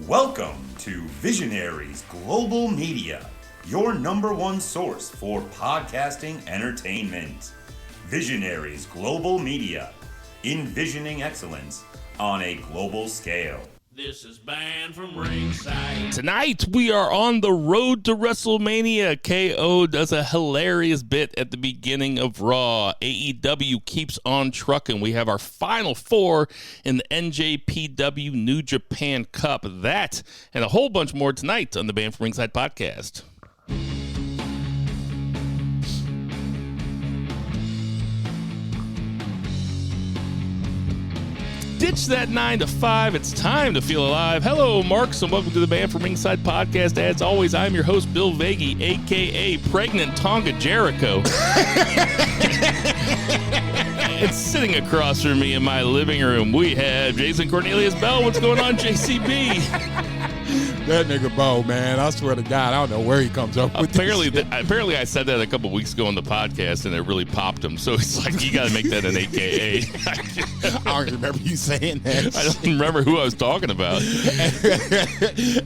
Welcome to Visionaries Global Media, your number one source for podcasting entertainment. Visionaries Global Media, envisioning excellence on a global scale. This is banned from Ringside. Tonight, we are on the road to WrestleMania. KO does a hilarious bit at the beginning of Raw. AEW keeps on trucking. We have our final four in the NJPW New Japan Cup. That and a whole bunch more tonight on the Banned from Ringside podcast. Ditch that 9 to 5. It's time to feel alive. Hello, Marks, and welcome to the Banned from Ringside podcast. As always, I'm your host, Bill Vagey, a.k.a. Pregnant Tonga Jericho. And sitting across from me in my living room, we have Jason Cornelius Bell. What's going on, JCB? That nigga Bo, man, I swear to God, I don't know where he comes up with this. Apparently, I said that a couple weeks ago on the podcast, and it really popped him. So it's like, you got to make that an AKA. I don't remember you saying that. I don't remember who I was talking about.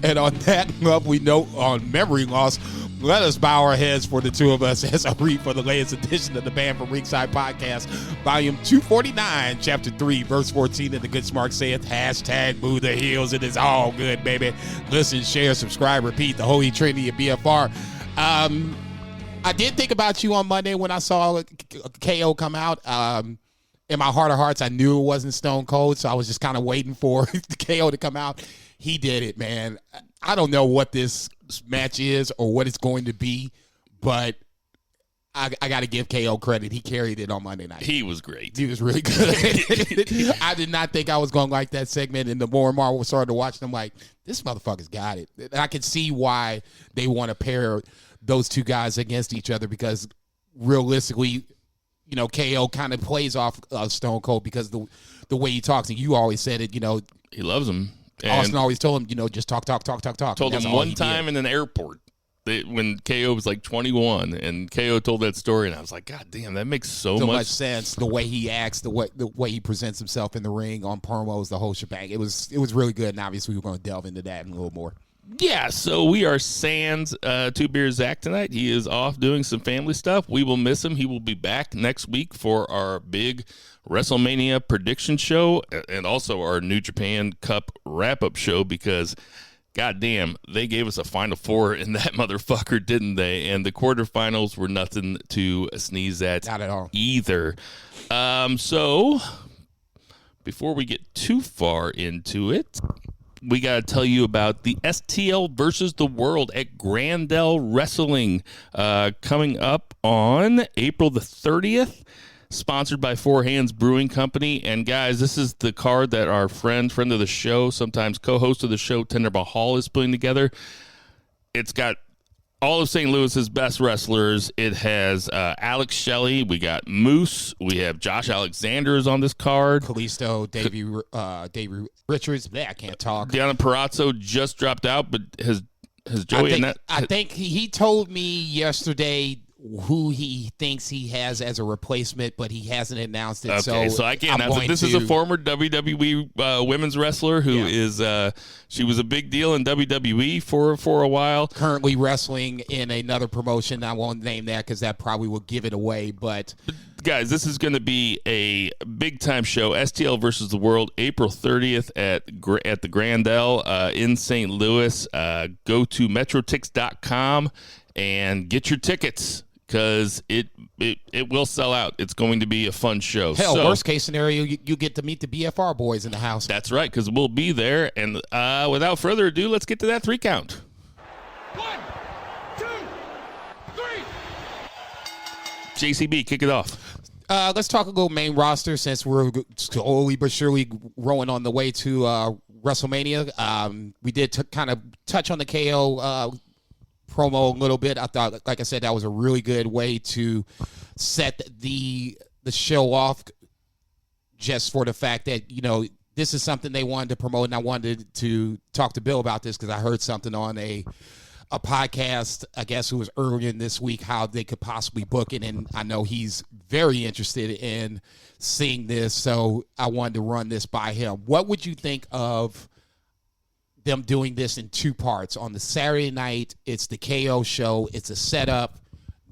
And on that note, we know on memory loss, let us bow our heads for the two of us as I read for the latest edition of the Banned from Ringside podcast, volume 249, chapter 3, verse 14, and the good smart saith, hashtag boo the heels. It is all good, baby. Listen, share, subscribe, repeat, the holy trinity of BFR. I did think about you on Monday when I saw KO come out. In my heart of hearts, I knew it wasn't Stone Cold, so I was just kind of waiting for KO to come out. He did it, man. I don't know what this match is or what it's going to be, but I got to give KO credit. He carried it on Monday night. He was great. He was really good. I did not think I was going to like that segment, and the more and more we started to watch them, like, this motherfucker's got it. And I can see why they want to pair those two guys against each other, because realistically, you know, KO kind of plays off Stone Cold because the way he talks, and you always said it, you know. He loves him. Austin always told him, you know, just talk. Told him one time in an airport when KO was like 21, and KO told that story, and I was like, God damn, that makes so much sense. The way he acts, the way he presents himself in the ring, on promos, the whole shebang. It was really good, and obviously we're going to delve into that in a little more. Yeah, so we are sans Two Beer Zach tonight. He is off doing some family stuff. We will miss him. He will be back next week for our big WrestleMania prediction show and also our New Japan Cup wrap-up show, because, goddamn, they gave us a Final Four in that motherfucker, didn't they? And the quarterfinals were nothing to sneeze at. Not at all. Either. So, before we get too far into it, we got to tell you about the STL versus the World at Grandel Wrestling coming up on April the 30th. Sponsored by Four Hands Brewing Company. And guys, this is the card that our friend of the show, sometimes co-host of the show, Tender Mahal, is putting together. It's got all of St. Louis's best wrestlers. It has Alex Shelley. We got Moose. We have Josh Alexander is on this card. Kalisto, Davey Richards. I can't talk. Deanna Parazzo just dropped out, but has Joey I think he told me yesterday who he thinks he has as a replacement, but he hasn't announced it. Okay, so I can't announce it. This is a former WWE women's wrestler who is she was a big deal in WWE for a while. Currently wrestling in another promotion. I won't name that because that probably will give it away. But guys, this is going to be a big time show. STL versus the World, April 30th at the Grandel in St. Louis. Go to metrotix.com and get your tickets, because it will sell out. It's going to be a fun show. Hell, worst case scenario, you get to meet the BFR boys in the house. That's right, because we'll be there. And without further ado, let's get to that 3 count. 1, 2, 3. JCB, kick it off. Let's talk a little main roster, since we're slowly but surely rolling on the way to WrestleMania. We did kind of touch on the KO promo a little bit. I thought, like I said, that was a really good way to set the show off, just for the fact that, you know, this is something they wanted to promote, and I wanted to talk to Bill about this because I heard something on a podcast, I guess it was earlier in this week, how they could possibly book it, and I know he's very interested in seeing this, so I wanted to run this by him. What would you think of them doing this in two parts. On the Saturday night, it's the KO show. It's a setup.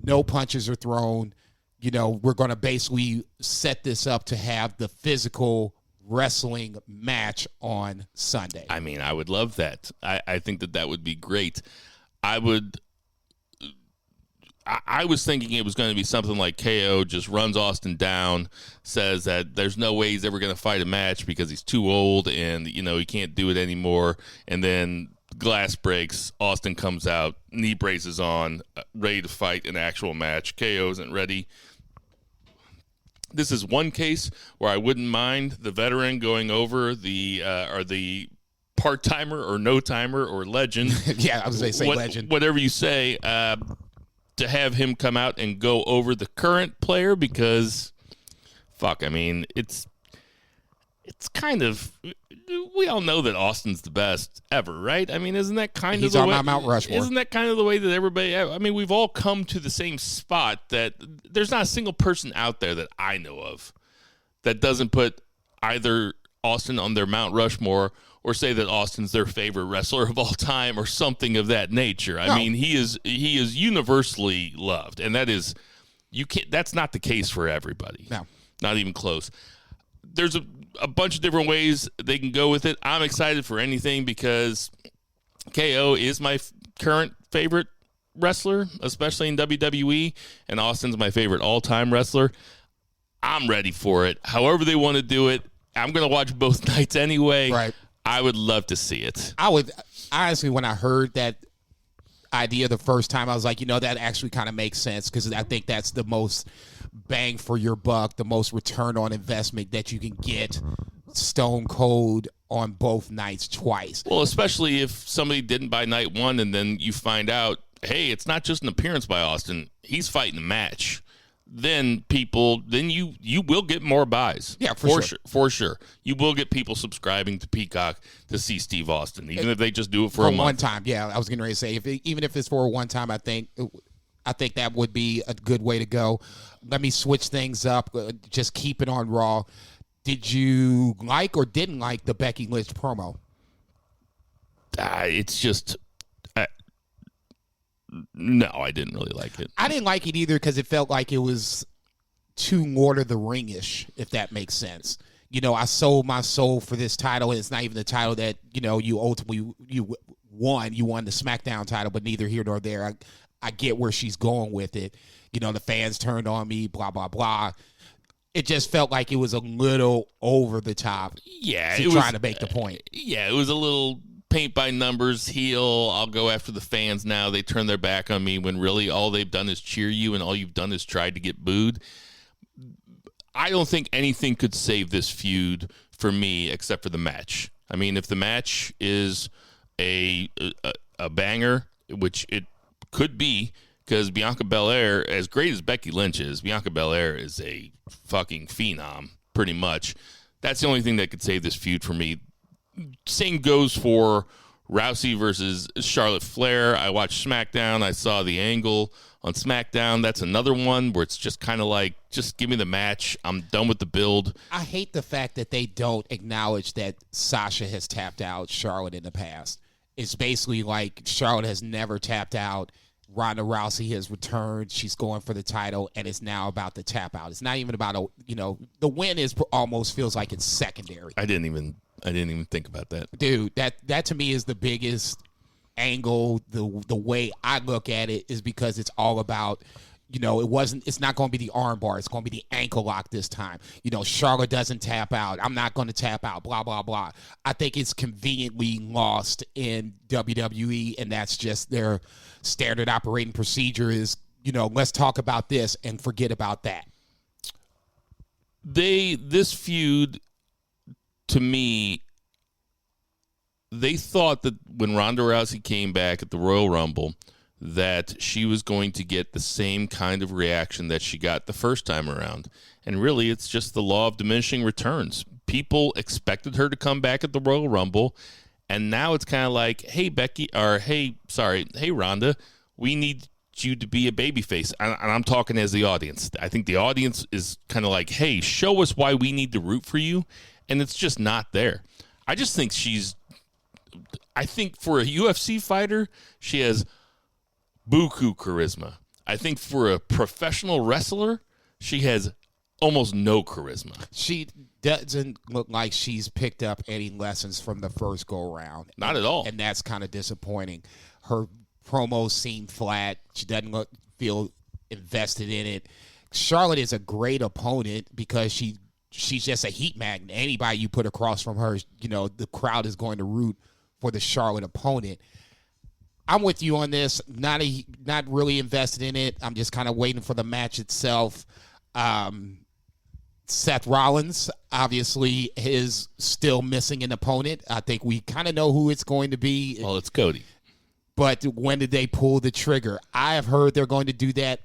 No punches are thrown. We're going to basically set this up to have the physical wrestling match on Sunday. I mean, I would love that. I think that would be great. I was thinking it was going to be something like KO just runs Austin down, says that there's no way he's ever going to fight a match because he's too old and, he can't do it anymore. And then glass breaks, Austin comes out, knee braces on, ready to fight an actual match. KO isn't ready. This is one case where I wouldn't mind the veteran going over the part-timer or no-timer or legend. Yeah, I was going to say legend. Whatever you say, to have him come out and go over the current player because, it's kind of, we all know that Austin's the best ever, right? I mean, isn't that kind He's of the on way? my Mount Rushmore. Isn't that kind of the way that everybody? I mean, we've all come to the same spot that there's not a single person out there that I know of that doesn't put either Austin on their Mount Rushmore or say that Austin's their favorite wrestler of all time or something of that nature. I mean, he is universally loved, and that's not the case for everybody. No, not even close. There's a bunch of different ways they can go with it. I'm excited for anything because KO is my current favorite wrestler, especially in WWE, and Austin's my favorite all-time wrestler. I'm ready for it. However they want to do it, I'm going to watch both nights anyway. Right. I would love to see it. I would, honestly, when I heard that idea the first time, I was like, that actually kind of makes sense because I think that's the most bang for your buck, the most return on investment that you can get Stone Cold on both nights twice. Well, especially if somebody didn't buy night one and then you find out, hey, it's not just an appearance by Austin. He's fighting a match. Then you will get more buys. Yeah, for sure. For sure. You will get people subscribing to Peacock to see Steve Austin, even if they just do it for a month. One time. Yeah, I was getting ready to say, even if it's for a one time, I think that would be a good way to go. Let me switch things up. Just keep it on Raw. Did you like or didn't like the Becky Lynch promo? It's just... no, I didn't really like it. I didn't like it either because it felt like it was too Lord of the Ring-ish, if that makes sense. I sold my soul for this title, and it's not even the title that, you ultimately you won. You won the SmackDown title, but neither here nor there. I get where she's going with it. The fans turned on me, blah, blah, blah. It just felt like it was a little over the top. Yeah, it was trying to make the point. Yeah, it was a little paint by numbers, heel, I'll go after the fans now. They turn their back on me when really all they've done is cheer you and all you've done is tried to get booed. I don't think anything could save this feud for me except for the match. I mean, if the match is a banger, which it could be, because Bianca Belair, as great as Becky Lynch is, Bianca Belair is a fucking phenom, pretty much. That's the only thing that could save this feud for me. Same goes for Rousey versus Charlotte Flair. I watched SmackDown. I saw the angle on SmackDown. That's another one where it's just kind of like, just give me the match. I'm done with the build. I hate the fact that they don't acknowledge that Sasha has tapped out Charlotte in the past. It's basically like Charlotte has never tapped out. Ronda Rousey has returned. She's going for the title, and it's now about the tap out. It's not even about the win is almost feels like it's secondary. I didn't even think about that. Dude, that to me is the biggest angle. The way I look at it is because it's all about, it's not going to be the arm bar. It's going to be the ankle lock this time. Charlotte doesn't tap out. I'm not going to tap out, blah, blah, blah. I think it's conveniently lost in WWE, and that's just their standard operating procedure is, let's talk about this and forget about that. This feud, to me, they thought that when Ronda Rousey came back at the Royal Rumble, that she was going to get the same kind of reaction that she got the first time around. And really, it's just the law of diminishing returns. People expected her to come back at the Royal Rumble, and now it's kind of like, hey, hey, Ronda, we need you to be a babyface. And I'm talking as the audience. I think the audience is kind of like, hey, show us why we need to root for you. And it's just not there. I just think she's I think for a UFC fighter, she has buku charisma. I think for a professional wrestler, she has almost no charisma. She doesn't look like she's picked up any lessons from the first go-around. Not at all. And that's kind of disappointing. Her promos seem flat. She doesn't feel invested in it. Charlotte is a great opponent because she's just a heat magnet. Anybody you put across from her, the crowd is going to root for the Charlotte opponent. I'm with you on this. Not really invested in it. I'm just kind of waiting for the match itself. Seth Rollins obviously is still missing an opponent. I think we kind of know who it's going to be. Well, it's Cody. But when did they pull the trigger? I have heard they're going to do that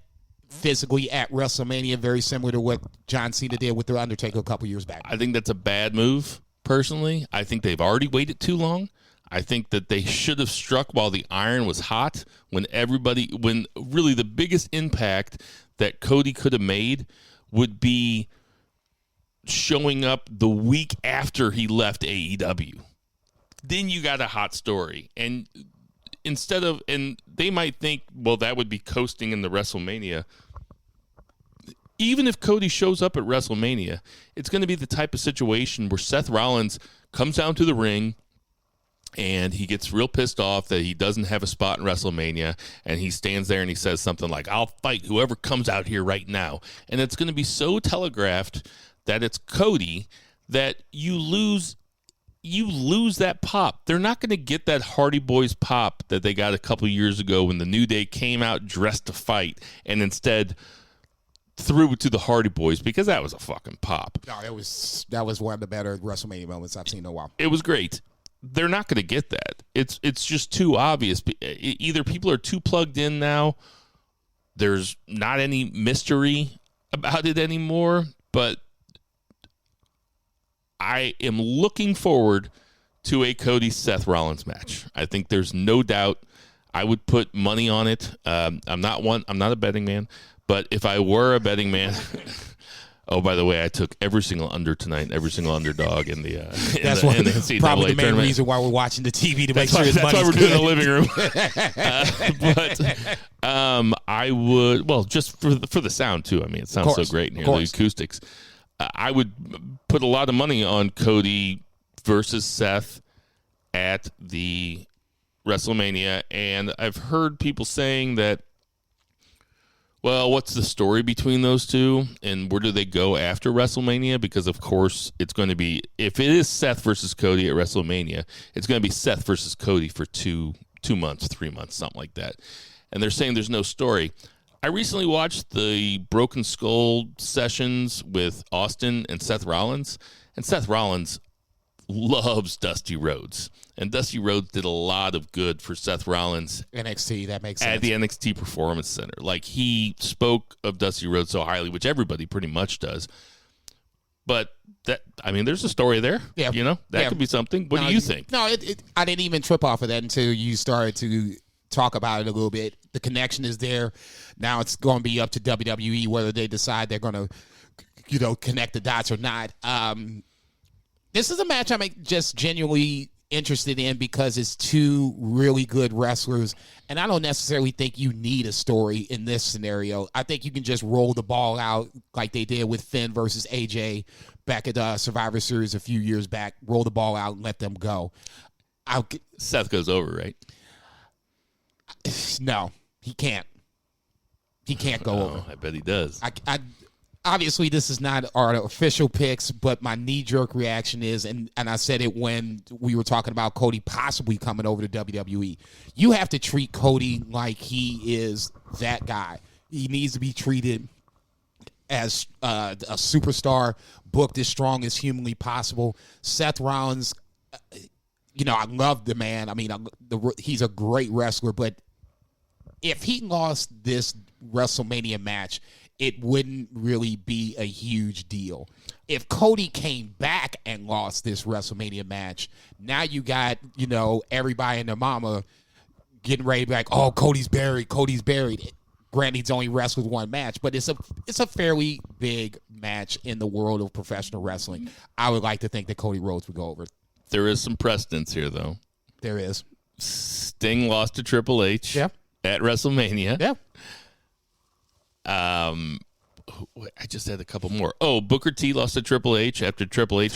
physically at WrestleMania, very similar to what John Cena did with The Undertaker a couple years back. I think that's a bad move, personally. I think they've already waited too long. I think that they should have struck while the iron was hot, when really the biggest impact that Cody could have made would be showing up the week after he left AEW. Then you got a hot story. And they might think, well, that would be coasting in the WrestleMania. Even if Cody shows up at WrestleMania, it's going to be the type of situation where Seth Rollins comes down to the ring and he gets real pissed off that he doesn't have a spot in WrestleMania, and he stands there and he says something like, I'll fight whoever comes out here right now. And it's going to be so telegraphed that it's Cody that you lose that pop. They're not going to get that Hardy Boys pop that they got a couple years ago when the New Day came out dressed to fight and instead threw it to the Hardy Boys, because that was a fucking pop. No, that was one of the better WrestleMania moments I've seen in a while. It was great. They're not going to get that. It's just too obvious. Either people are too plugged in now, there's not any mystery about it anymore, but I am looking forward to a Cody Seth Rollins match. I think there's no doubt. I would put money on it. I'm not a betting man, but if I were a betting man, oh, by the way, I took every single under tonight, every single underdog in the NCAA probably the main tournament. reason why we're watching the TV to make sure That's why we're good. doing the living room. But I would, well, just for the sound too. I mean, it sounds so great in here, the acoustics. I would put a lot of money on Cody versus Seth at the WrestleMania, and I've heard people saying that, well, what's the story between those two, and where do they go after WrestleMania? Because, of course, it's going to be, if it is Seth versus Cody at WrestleMania, it's going to be Seth versus Cody for 2 months, 3 months, something like that. And they're saying there's no story. I recently watched the Broken Skull sessions with Austin and Seth Rollins, and Seth Rollins loves Dusty Rhodes. And Dusty Rhodes did a lot of good for Seth Rollins. NXT, that makes sense. At the NXT Performance Center. Like, he spoke of Dusty Rhodes so highly, which everybody pretty much does. But, there's a story there. Yeah. That could be something. What do you think? No, I didn't even trip off of that until you started to talk about it a little bit. The connection is there. Now it's going to be up to WWE whether they decide they're going to, connect the dots or not. This is a match I'm just genuinely interested in because it's two really good wrestlers, and I don't necessarily think you need a story in this scenario. I think you can just roll the ball out like they did with Finn versus AJ back at Survivor Series a few years back. Roll the ball out and let them go. Seth goes over, right? No, he can't. He can't go over. I bet he does. Obviously, this is not our official picks, but my knee-jerk reaction is, and I said it when we were talking about Cody possibly coming over to WWE, you have to treat Cody like he is that guy. He needs to be treated as a superstar, booked as strong as humanly possible. Seth Rollins, I love the man. I mean, he's a great wrestler, but if he lost this WrestleMania match, it wouldn't really be a huge deal. If Cody came back and lost this WrestleMania match, now you got, everybody and their mama getting ready to be like, oh, Cody's buried. Granted, he's only wrestled one match, but it's a fairly big match in the world of professional wrestling. I would like to think that Cody Rhodes would go over. There is some precedence here, though. There is. Sting lost to Triple H Yeah. at WrestleMania. Yeah. I just had a couple more. Oh, Booker T lost to Triple H after Triple H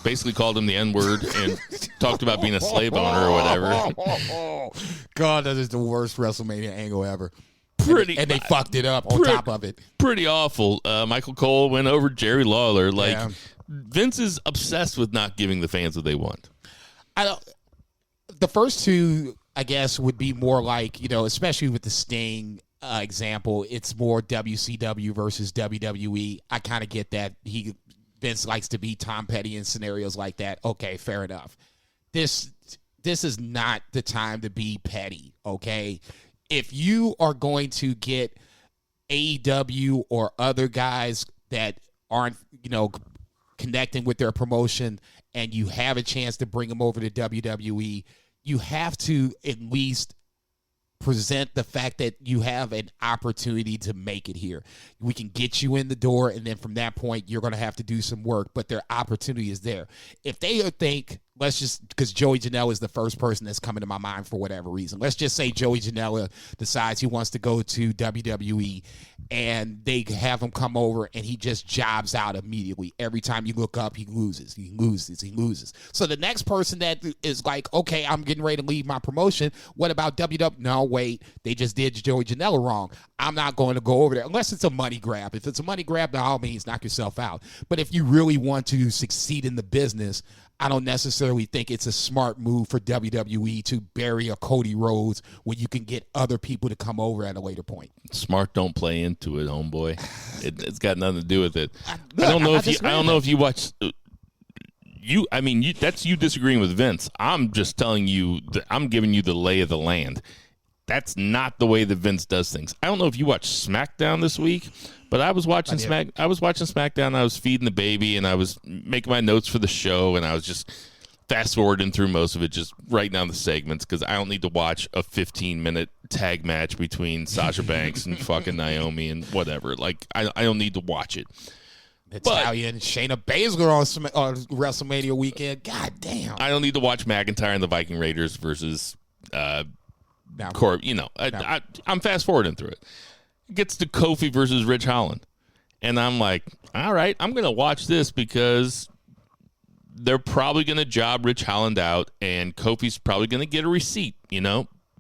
basically called him the N-word and talked about being a slave owner or whatever. God, that is the worst WrestleMania angle ever. And they fucked it up on top of it. Pretty awful. Michael Cole went over Jerry Lawler. Yeah. Vince is obsessed with not giving the fans what they want. The first two, I guess, would be more like, especially with the Sting example, it's more WCW versus WWE. I kind of get that. Vince likes to be Tom Petty in scenarios like that. Okay, fair enough. This is not the time to be petty, okay? If you are going to get AEW or other guys that aren't, connecting with their promotion and you have a chance to bring them over to WWE, you have to at least present the fact that you have an opportunity to make it here. We can get you in the door, and then from that point, you're going to have to do some work, but their opportunity is there. If they think, because Joey Janela is the first person that's coming to my mind for whatever reason. Let's just say Joey Janela decides he wants to go to WWE, and they have him come over, and he just jobs out immediately. Every time you look up, he loses. So the next person that is like, okay, I'm getting ready to leave my promotion. What about WWE? No, wait, they just did Joey Janela wrong. I'm not going to go over there unless it's a money grab. If it's a money grab, by all means, knock yourself out. But if you really want to succeed in the business, I don't necessarily think it's a smart move for WWE to bury a Cody Rhodes when you can get other people to come over at a later point. Smart don't play into it, homeboy. It's got nothing to do with it. I don't know if you watch. That's you disagreeing with Vince. I'm just telling you that I'm giving you the lay of the land. That's not the way that Vince does things. I don't know if you watched SmackDown this week, but I was watching SmackDown. I was feeding the baby, and I was making my notes for the show, and I was just fast forwarding through most of it, just writing down the segments because I don't need to watch a 15-minute tag match between Sasha Banks and fucking Naomi and whatever. Like I don't need to watch it. Natalya and Shayna Baszler on WrestleMania weekend. God damn. I don't need to watch McIntyre and the Viking Raiders versus I'm fast forwarding through it. It gets to Kofi versus Rich Holland. And I'm like, all right, I'm going to watch this because they're probably going to job Rich Holland out and Kofi's probably going to get a receipt, You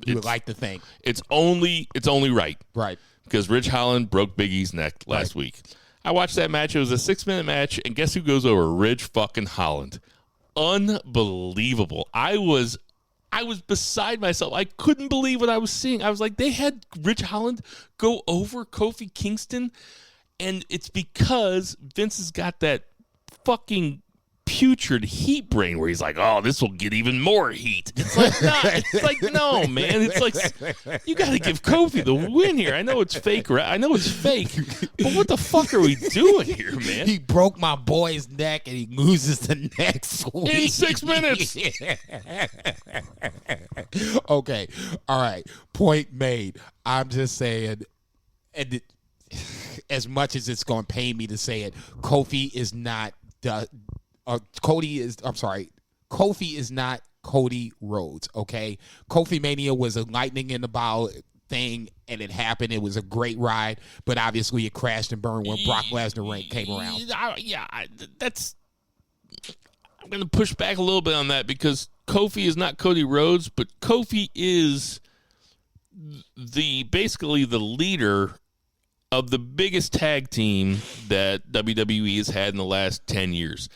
would like to think. It's only right. Right. Because Rich Holland broke Big E's neck last week. I watched that match. It was a 6-minute match, and guess who goes over? Rich fucking Holland. Unbelievable. I was beside myself. I couldn't believe what I was seeing. I was like, they had Rich Holland go over Kofi Kingston, and it's because Vince has got that fucking putrid heat brain where he's like, oh, this will get even more heat. It's like, no, man. It's like, you got to give Kofi the win here. I know it's fake, right? I know it's fake, but what the fuck are we doing here, man? He broke my boy's neck, and he loses the next week. In 6 minutes. Okay. All right. Point made. I'm just saying, and as much as it's going to pain me to say it, Kofi is not Cody Rhodes, okay? Kofi Mania was a lightning in the bottle thing, and it happened. It was a great ride, but obviously it crashed and burned when Brock Lesnar came around. I'm going to push back a little bit on that because Kofi is not Cody Rhodes, but Kofi is basically the leader of the biggest tag team that WWE has had in the last 10 years.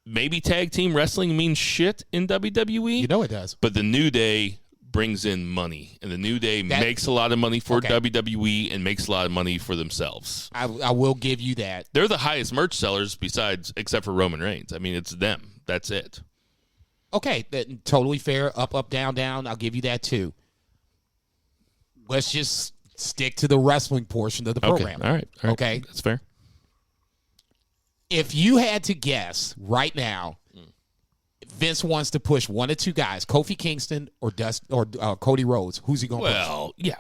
Maybe tag team wrestling means shit in WWE. You know it does. But the New Day brings in money, and the New Day makes a lot of money for WWE and makes a lot of money for themselves. I will give you that. They're the highest merch sellers except for Roman Reigns. I mean, it's them. That's it. Okay, totally fair. Up, up, down, down. I'll give you that too. Let's just stick to the wrestling portion of the program. All right. Okay. That's fair. If you had to guess right now, Vince wants to push one of two guys, Kofi Kingston or Cody Rhodes. Who's he going to push? Well, yeah,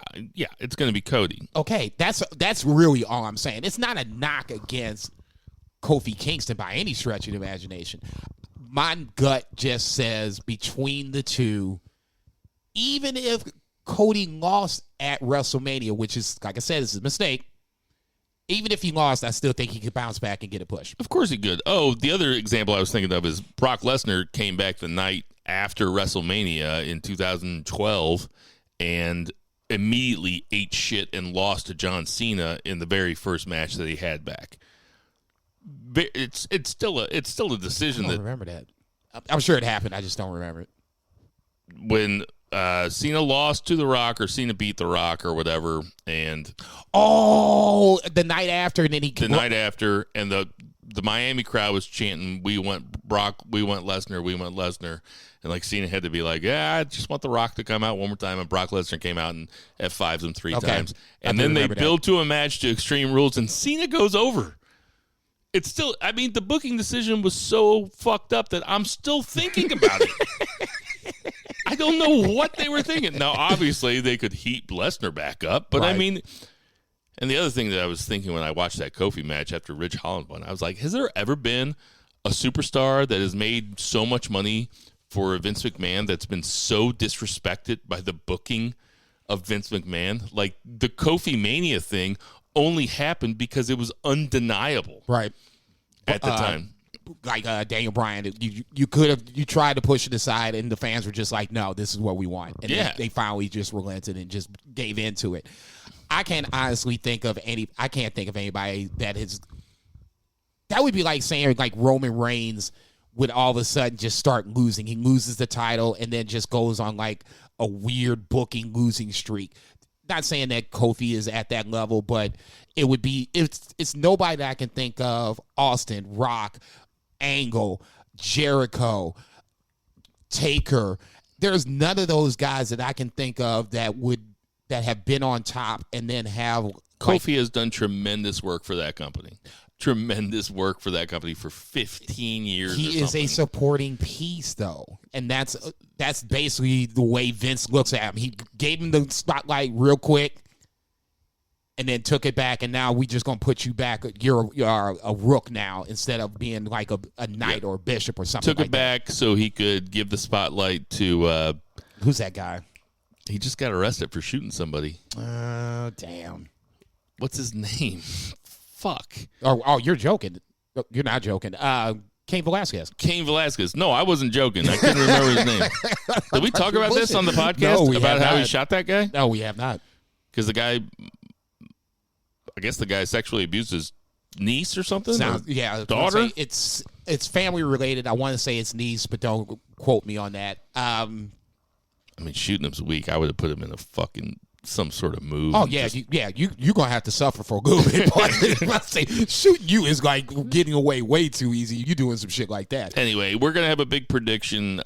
it's going to be Cody. Okay, that's really all I'm saying. It's not a knock against Kofi Kingston by any stretch of the imagination. my gut just says between the two, even if Cody lost at WrestleMania, which is, like I said, is a mistake. Even if he lost, I still think he could bounce back and get a push. Of course he could. Oh, the other example I was thinking of is Brock Lesnar came back the night after WrestleMania in 2012 and immediately ate shit and lost to John Cena in the very first match that he had back. It's still a decision. I don't remember that. I'm sure it happened. I just don't remember it. When Cena lost to The Rock or Cena beat The Rock or whatever, and the night after, and then night after, and the Miami crowd was chanting, "We want Brock, we want Lesnar, we want Lesnar," and like Cena had to be like, "Yeah, I just want The Rock to come out one more time," and Brock Lesnar came out and F5s him three times, and then they build to a match to Extreme Rules, and Cena goes over. It's still, I mean, the booking decision was so fucked up that I'm still thinking about it. I don't know what they were thinking. Now, obviously, they could heat Lesnar back up, but right. I mean, and the other thing that I was thinking when I watched that Kofi match after Ridge Holland won, I was like, has there ever been a superstar that has made so much money for Vince McMahon that's been so disrespected by the booking of Vince McMahon? Like, the Kofi Mania thing only happened because it was undeniable. Right. At the time. Like Daniel Bryan, you tried to push it aside, and the fans were just like, "No, this is what we want." And they finally just relented and just gave into it. I can't honestly think of anybody that would be like saying like Roman Reigns would all of a sudden just start losing. He loses the title and then just goes on like a weird booking losing streak. Not saying that Kofi is at that level, but it's nobody that I can think of. Austin, Rock, Angle, Jericho, Taker. There's none of those guys that I can think of that have been on top and then have. Kofi has done tremendous work for that company. Tremendous work for that company for 15 years. He is a supporting piece, though, and that's basically the way Vince looks at him. He gave him the spotlight real quick, and then took it back, and now we just gonna put you back. You're a rook now instead of being like a knight or a bishop or something. Took it back so he could give the spotlight to who's that guy? He just got arrested for shooting somebody. Oh, damn! What's his name? Fuck. Oh, you're joking. You're not joking. Cain Velasquez. Cain Velasquez. No, I wasn't joking. I couldn't remember his name. Did we talk about this on the podcast? No, about how he shot that guy? No, we have not. Because the guy sexually abused his niece or something? Daughter? It's family related. I want to say it's niece, but don't quote me on that. I mean, shooting him's weak. I would have put him in a fucking some sort of move. Oh yeah, you're gonna have to suffer for a good bit. I say shooting you is like getting away way too easy. You doing some shit like that. Anyway, we're gonna have a big prediction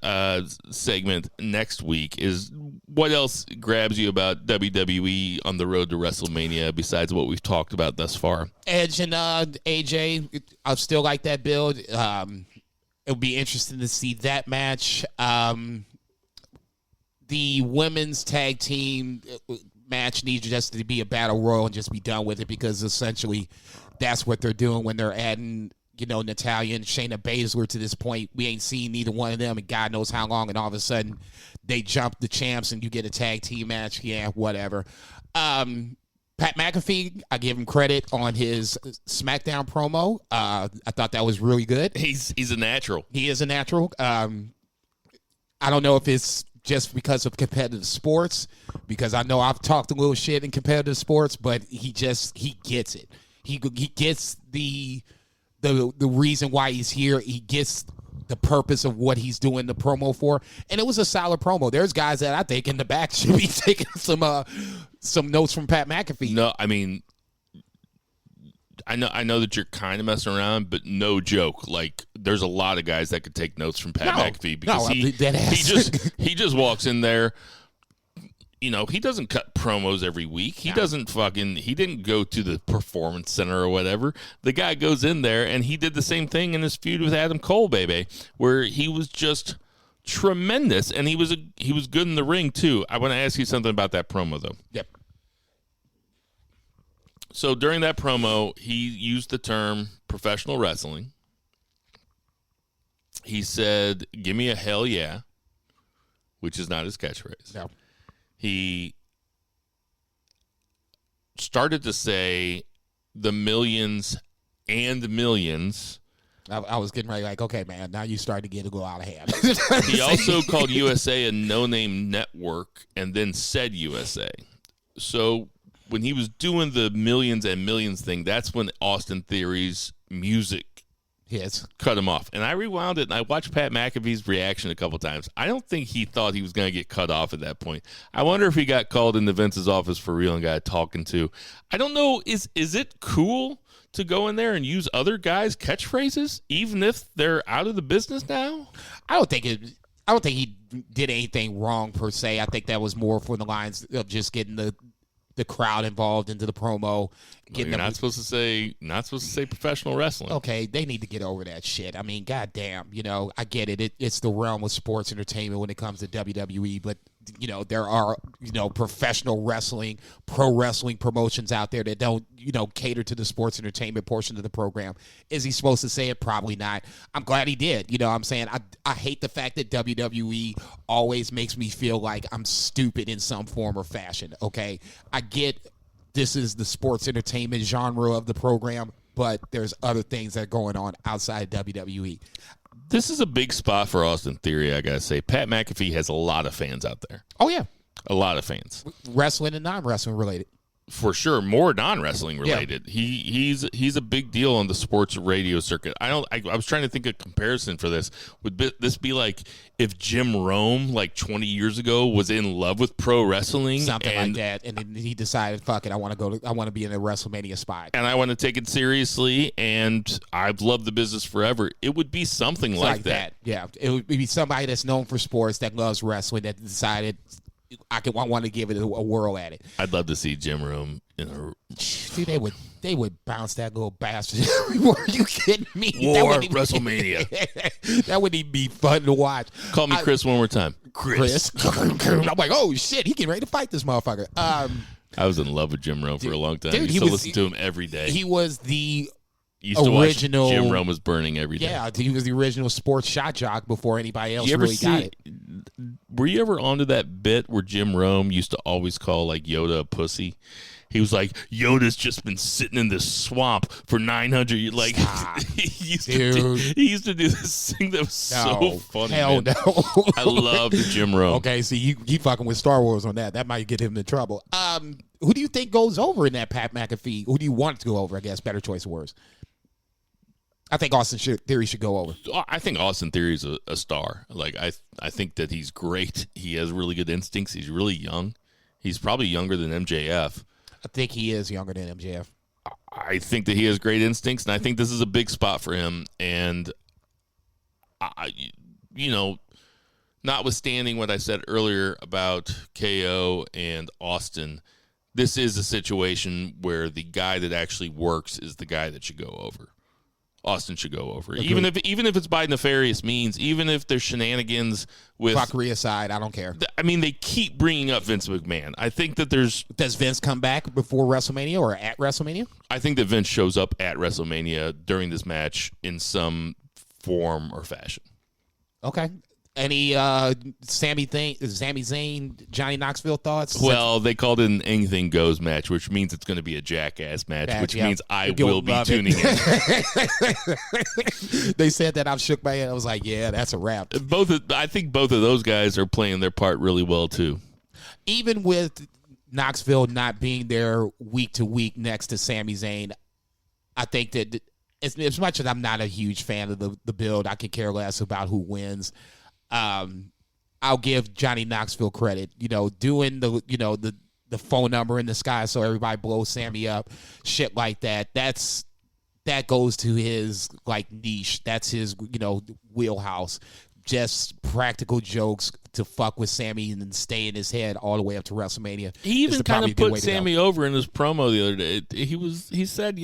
segment next week. Is what else grabs you about WWE on the road to WrestleMania besides what we've talked about thus far? Edge and AJ, I still like that build. It would be interesting to see that match. The women's tag team match needs just to be a battle royal and just be done with it, because essentially that's what they're doing when they're adding, Natalya and Shayna Baszler to this point. We ain't seen neither one of them in God knows how long, and all of a sudden they jump the champs and you get a tag team match. Yeah, whatever. Pat McAfee, I give him credit on his SmackDown promo. I thought that was really good. He's a natural. He is a natural. I don't know if it's just because of competitive sports, because I know I've talked a little shit in competitive sports, but he gets it. He gets the reason why he's here. He gets the purpose of what he's doing the promo for, and it was a solid promo. There's guys that I think in the back should be taking some notes from Pat McAfee. No, I mean, I know that you're kind of messing around, but no joke. Like, there's a lot of guys that could take notes from Pat McAfee, because he just walks in there. He doesn't cut promos every week. He didn't go to the Performance Center or whatever. The guy goes in there, and he did the same thing in his feud with Adam Cole, baby, where he was just tremendous, and he was good in the ring too. I want to ask you something about that promo though. Yep. So during that promo, he used the term professional wrestling. He said, "Give me a hell yeah," which is not his catchphrase. No. He started to say the millions and millions. I was getting ready like, okay, man, now you starting to get a little out of hand. He also called USA a no-name network and then said USA. So when he was doing the millions and millions thing, that's when Austin Theory's music Yes. cut him off. And I rewound it, and I watched Pat McAfee's reaction a couple times. I don't think he thought he was going to get cut off at that point. I wonder if he got called into Vince's office for real and got talking to. I don't know. Is it cool to go in there and use other guys' catchphrases, even if they're out of the business now? I don't think he did anything wrong per se. I think that was more for the lines of just getting the crowd involved into the promo. You're not supposed to say professional wrestling. Okay, they need to get over that shit. I mean, goddamn, I get it. It's the realm of sports entertainment when it comes to WWE, but there are professional wrestling, pro wrestling promotions out there that don't cater to the sports entertainment portion of the program. Is he supposed to say it? Probably not. I'm glad he did. You know what I'm saying? I hate the fact that WWE always makes me feel like I'm stupid in some form or fashion. Okay, I get this is the sports entertainment genre of the program, but there's other things that are going on outside WWE. This is a big spot for Austin Theory, I gotta say. Pat McAfee has a lot of fans out there. Oh yeah, a lot of fans, wrestling and non-wrestling related. For sure, more non-wrestling related. Yeah. He's a big deal on the sports radio circuit. I was trying to think of comparison for this. Would this be like if Jim Rome, like 20 years ago, was in love with pro wrestling, something like that, and then he decided, "Fuck it, I want to be in a WrestleMania spot, and I want to take it seriously, and I've loved the business forever." It would be something like that. Yeah, it would be somebody that's known for sports that loves wrestling that decided, I want to give it a whirl at it. I'd love to see Jim Rome in a. Dude, they would bounce that little bastard everywhere. Are you kidding me? War WrestleMania. That would even be fun to watch. Call me Chris one more time. Chris. I'm like, oh shit, he getting ready to fight this motherfucker. I was in love with Jim Rome for a long time. Dude, I used to listen to him every day. He was the original. Jim Rome was burning every day. Yeah, he was the original sports shot jock before anybody else really got it. Were you ever onto that bit where Jim Rome used to always call like Yoda a pussy? He was like, Yoda's just been sitting in this swamp for 900 years. Like, he used to do this thing that was so funny. Hell man. No. I loved Jim Rome. Okay, see, you fucking with Star Wars on that. That might get him in trouble. Who do you think goes over in that Pat McAfee? Who do you want to go over, I guess? Better choice of words. I think Austin Theory should go over. I think Austin Theory is a star. Like, I think that he's great. He has really good instincts. He's really young. He's probably younger than MJF. I think he is younger than MJF. I think that he has great instincts, and I think this is a big spot for him. And, notwithstanding what I said earlier about KO and Austin, this is a situation where the guy that actually works is the guy that should go over. Austin should go over. Okay. Even if it's by nefarious means, even if there's shenanigans with fuckery aside, I don't care. I mean, they keep bringing up Vince McMahon. I think that does Vince come back before WrestleMania or at WrestleMania? I think that Vince shows up at WrestleMania during this match in some form or fashion. Okay. Any Sami Zayn, Johnny Knoxville thoughts? Well, they called it an anything goes match, which means it's going to be a jackass match, which means I will be tuning in. They said that. I shook my head. I was like, yeah, that's a wrap. I think both of those guys are playing their part really well, too. Even with Knoxville not being there week to week next to Sami Zayn, I think that as much as I'm not a huge fan of the build, I could care less about who wins. I'll give Johnny Knoxville credit, doing the phone number in the sky so everybody blows Sammy up, shit like that. That goes to his like niche. That's his, wheelhouse. Just practical jokes to fuck with Sammy and then stay in his head all the way up to WrestleMania. He even kind of put Sammy over in his promo the other day. He said,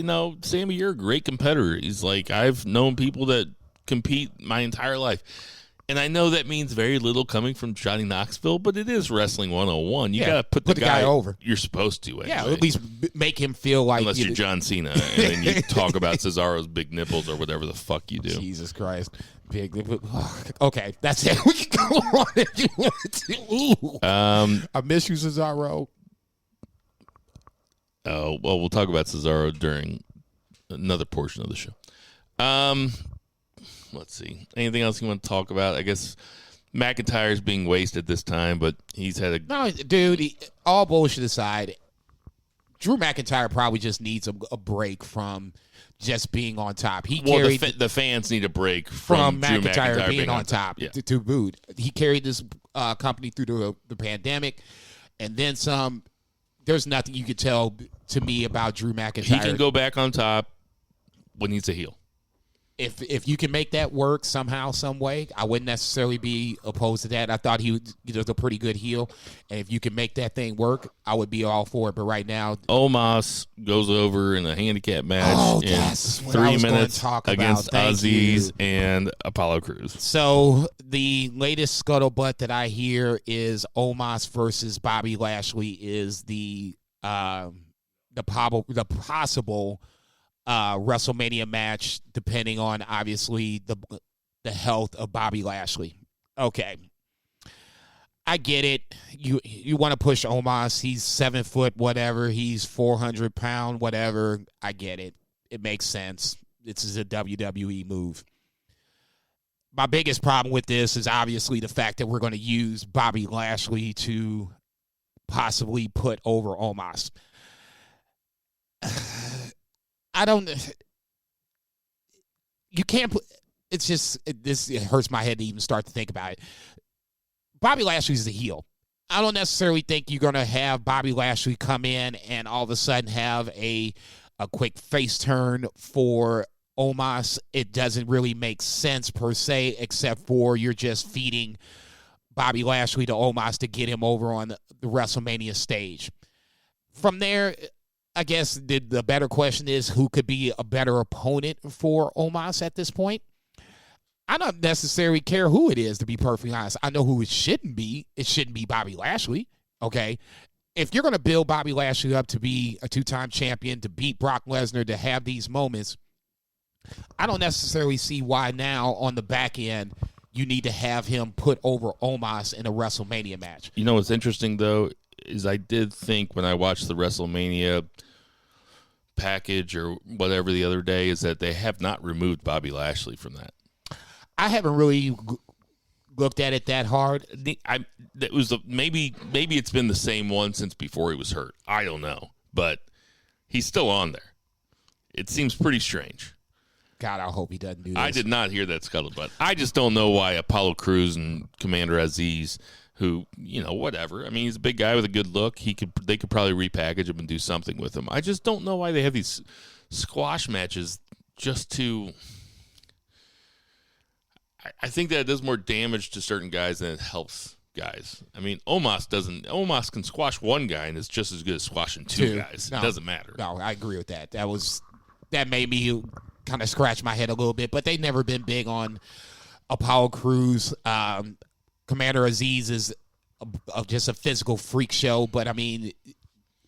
Sammy, you're a great competitor. He's like, I've known people that compete my entire life. And I know that means very little coming from Johnny Knoxville, but it is Wrestling 101. You got to put the guy over. You're supposed to, anyway. Yeah, at least make him feel like... Unless you're John Cena, and then you talk about Cesaro's big nipples or whatever the fuck you do. Jesus Christ. Okay, that's it. We can go on if you want to. I miss you, Cesaro. Oh, well, we'll talk about Cesaro during another portion of the show. Let's see. Anything else you want to talk about? I guess McIntyre's being wasted this time, but he's had a... No, dude, all bullshit aside, Drew McIntyre probably just needs a break from just being on top. The fans need a break from Drew McIntyre being on top. Yeah. To boot. He carried this company through the pandemic, and then some. There's nothing you could tell to me about Drew McIntyre. He can go back on top when he's a heel. If you can make that work somehow, some way, I wouldn't necessarily be opposed to that. I thought he was a pretty good heel, and if you can make that thing work, I would be all for it. But right now, Omas goes over in a handicap match in 3 minutes against Aziz and Apollo Crews. So the latest scuttlebutt that I hear is Omas versus Bobby Lashley is the possible WrestleMania match, depending on obviously the health of Bobby Lashley. Okay, I get it. You want to push Omas? He's 7 foot, whatever. He's 400 pound, whatever. I get it. It makes sense. This is a WWE move. My biggest problem with this is obviously the fact that we're going to use Bobby Lashley to possibly put over Omas. I don't. You can't put. It's just it hurts my head to even start to think about it. Bobby Lashley's the heel. I don't necessarily think you're going to have Bobby Lashley come in and all of a sudden have a quick face turn for Omas. It doesn't really make sense per se, except for you're just feeding Bobby Lashley to Omas to get him over on the WrestleMania stage. From there, I guess the better question is who could be a better opponent for Omas at this point. I don't necessarily care who it is, to be perfectly honest. I know who it shouldn't be. It shouldn't be Bobby Lashley, okay? If you're going to build Bobby Lashley up to be a 2-time champion, to beat Brock Lesnar, to have these moments, I don't necessarily see why now on the back end you need to have him put over Omas in a WrestleMania match. You know what's interesting, though, is I did think when I watched the WrestleMania package or whatever the other day is that they have not removed Bobby Lashley from that. I haven't really looked at it that hard. Maybe it's been the same one since before he was hurt. I don't know, but he's still on there. It seems pretty strange. God, I hope he doesn't do this. I did not hear that scuttlebutt. I just don't know why Apollo Crews and Commander Aziz, who, whatever. I mean, he's a big guy with a good look. They could probably repackage him and do something with him. I just don't know why they have these squash matches just to... I think that it does more damage to certain guys than it helps guys. I mean, Omas can squash one guy and it's just as good as squashing two guys. It doesn't matter. No, I agree with that. That made me kind of scratch my head a little bit, but they've never been big on Apollo Crews. Commander Aziz is just a physical freak show, but I mean,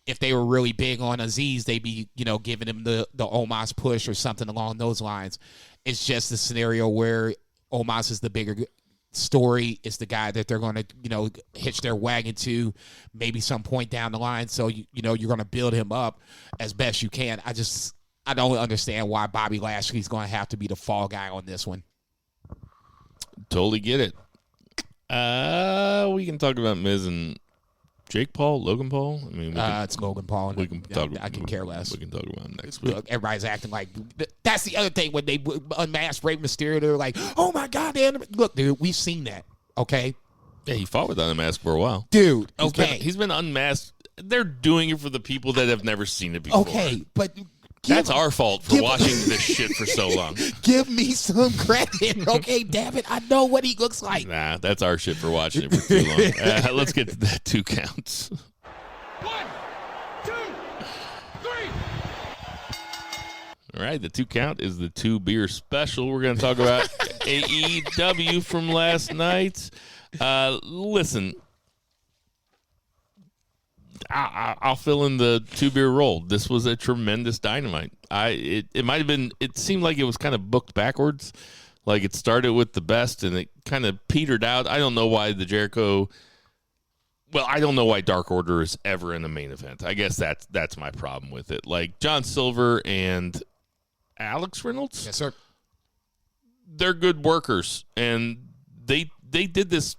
if they were really big on Aziz, they'd be, giving him the Omas push or something along those lines. It's just a scenario where Omas is the bigger story. It's the guy that they're going to, hitch their wagon to maybe some point down the line. So, you're going to build him up as best you can. I don't understand why Bobby Lashley's going to have to be the fall guy on this one. Totally get it. We can talk about Miz and Jake Paul, Logan Paul. I mean, it's Logan Paul. We can talk. I can care less. We can talk about him next week. Look, everybody's acting like that's the other thing when they unmasked Rey Mysterio. They're like, "Oh my God, man!" Look, dude, we've seen that. Okay. Yeah, he fought with Unmasked for a while, dude. Okay, he's been unmasked. They're doing it for the people that have never seen it before. Okay, but. That's our fault for watching this shit for so long. Give me some credit, okay? Damn it, I know what he looks like. Nah, that's our shit for watching it for too long. Let's get to that 2 counts. 1, 2, 3. All right, the 2 count is the 2 beer special. We're going to talk about AEW from last night. Listen. I'll fill in the 2 beer role. This was a tremendous Dynamite. It might have been. It seemed like it was kind of booked backwards. Like, it started with the best, and it kind of petered out. I don't know why the Jericho... Well, I don't know why Dark Order is ever in the main event. I guess that's my problem with it. Like, John Silver and Alex Reynolds? Yes, sir. They're good workers, and they did this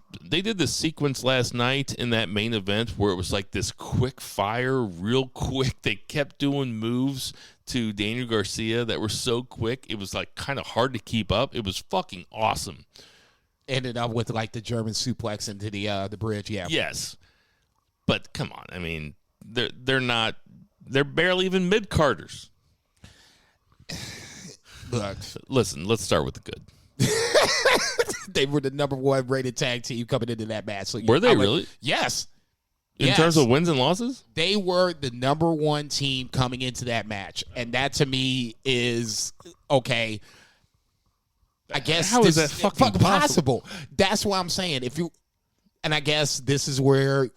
sequence last night in that main event where it was like this quick fire, real quick. They kept doing moves to Daniel Garcia that were so quick, it was like kind of hard to keep up. It was fucking awesome. Ended up with like the German suplex into the bridge. Yeah. Yes, but come on. I mean, they're barely even mid carders. Look, listen. Let's start with the good. They were the number 1 rated tag team coming into that match. So were they really? Yes. In terms of wins and losses? They were the number 1 team coming into that match. And that to me is okay. I guess how is that fucking possible? That's what I'm saying. And I guess this is where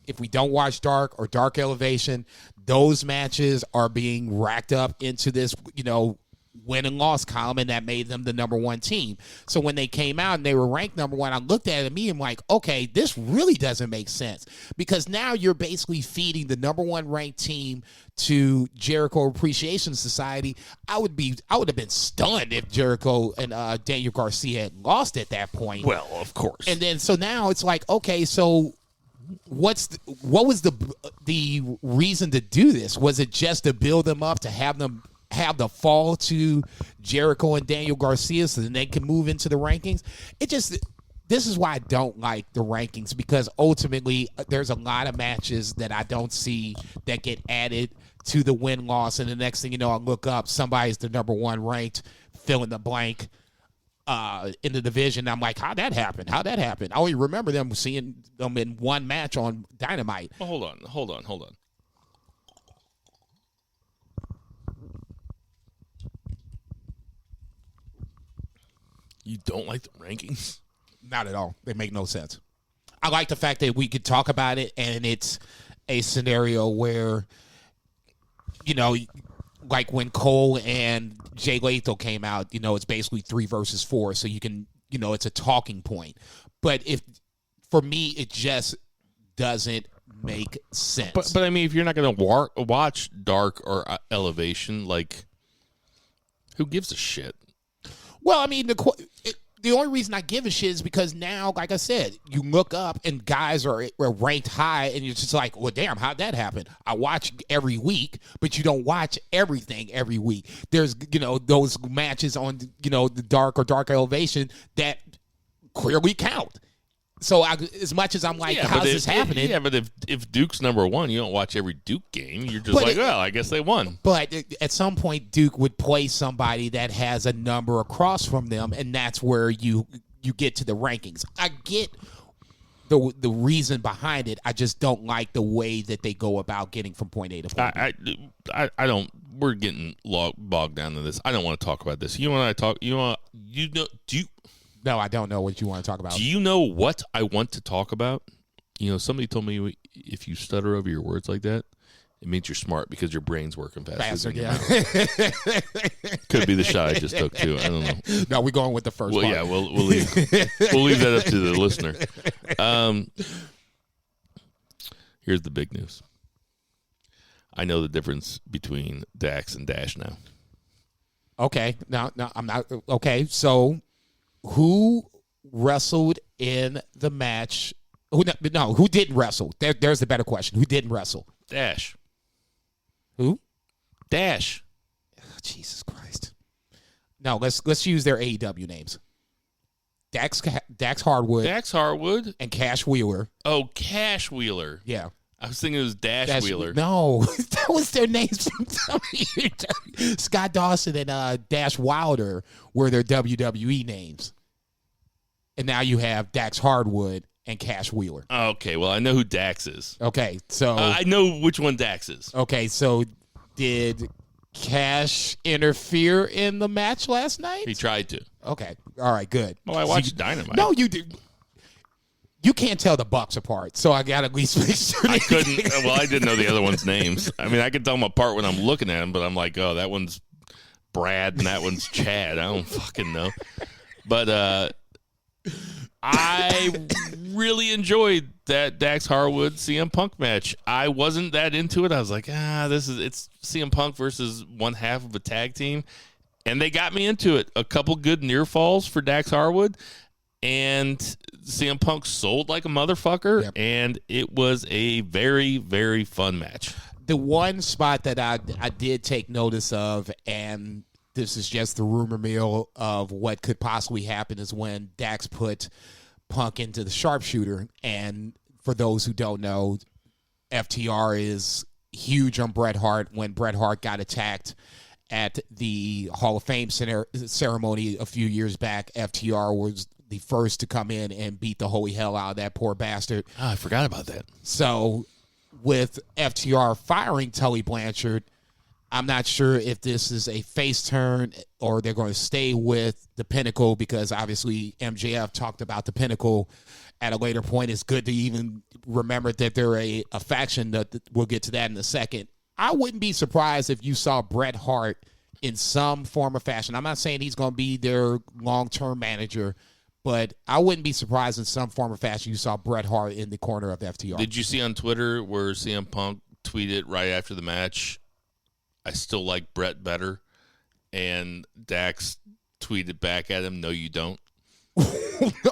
if we don't watch Dark or Dark Elevation, those matches are being racked up into this, win and loss column, and that made them the number 1 team. So when they came out and they were ranked number 1, I looked at it and me and like, okay, this really doesn't make sense, because now you're basically feeding the number 1 ranked team to Jericho Appreciation Society. I would have been stunned if Jericho and Daniel Garcia had lost at that point. Well, of course. And then so now it's like, okay, so what was the reason to do this? Was it just to build them up, to have them have the fall to Jericho and Daniel Garcia so then they can move into the rankings? This is why I don't like the rankings, because ultimately there's a lot of matches that I don't see that get added to the win-loss, and the next thing you know, I look up, somebody's the number 1 ranked, fill in the blank, in the division. I'm like, how'd that happen? I only remember seeing them in one match on Dynamite. Well, hold on. You don't like the rankings? Not at all. They make no sense. I like the fact that we could talk about it, and it's a scenario where, like when Cole and Jay Lethal came out, it's basically 3 versus 4, so you can, it's a talking point. But for me, it just doesn't make sense. But I mean, if you're not going to watch Dark or Elevation, like, who gives a shit? Well, I mean, the only reason I give a shit is because now, like I said, you look up and guys are ranked high, and you're just like, well, damn, how'd that happen? I watch every week, but you don't watch everything every week. There's, those matches on, the Dark or Dark Elevation that clearly count. So as much as I'm like, how's this happening? Yeah, but if Duke's number 1, you don't watch every Duke game. You're just well, I guess they won. But at some point, Duke would play somebody that has a number across from them, and that's where you get to the rankings. I get the reason behind it. I just don't like the way that they go about getting from point A to point B. I don't. We're getting bogged down in this. I don't want to talk about this. You want to talk? Do you? No, I don't know what you want to talk about. Do you know what I want to talk about? Somebody told me if you stutter over your words like that, it means you're smart because your brain's working faster. Yeah. Could be the shot I just took too. I don't know. No, we're going with the first part. Yeah, we'll leave that up to the listener. Here's the big news. I know the difference between Dax and Dash now. Okay. No, I'm not. Okay, so who wrestled in the match? Who didn't wrestle? There's the better question. Who didn't wrestle? Dash. Who? Dash. Oh, Jesus Christ. No, let's use their AEW names. Dax Hardwood. Dax Hardwood. And Cash Wheeler. Oh, Cash Wheeler. Yeah. I was thinking it was Dash Wheeler. No, that was their names from WWE. Scott Dawson and Dash Wilder were their WWE names. And now you have Dax Hardwood and Cash Wheeler. Okay, well, I know who Dax is. Okay, so... I know which one Dax is. Okay, so did Cash interfere in the match last night? He tried to. Okay, all right, good. Well, I watched Dynamite. No, you did. You can't tell the Bucks apart, so I got to at least make sure. I couldn't. Well, I didn't know the other one's names. I mean, I could tell them apart when I'm looking at them, but I'm like, oh, that one's Brad and that one's Chad. I don't fucking know. But I really enjoyed that Dax Harwood CM Punk match. I wasn't that into it. I was like, it's CM Punk versus one half of a tag team. And they got me into it. A couple good near falls for Dax Harwood. And CM Punk sold like a motherfucker. Yep. And it was a very, very fun match. The one spot that I did take notice of, and this is just the rumor mill of what could possibly happen, is when Dax put Punk into the sharpshooter. And for those who don't know, FTR is huge on Bret Hart. When Bret Hart got attacked at the Hall of Fame ceremony a few years back, FTR was the first to come in and beat the holy hell out of that poor bastard. Oh, I forgot about that. So with FTR firing Tully Blanchard, I'm not sure if this is a face turn or they're going to stay with the Pinnacle, because obviously MJF talked about the Pinnacle at a later point. It's good to even remember that they're a faction. That we'll get to that in a second. I wouldn't be surprised if you saw Bret Hart in some form or fashion. I'm not saying he's going to be their long-term manager, but I wouldn't be surprised in some form or fashion you saw Bret Hart in the corner of FTR. Did you see on Twitter where CM Punk tweeted right after the match, "I still like Bret better," and Dax tweeted back at him, "No, you don't."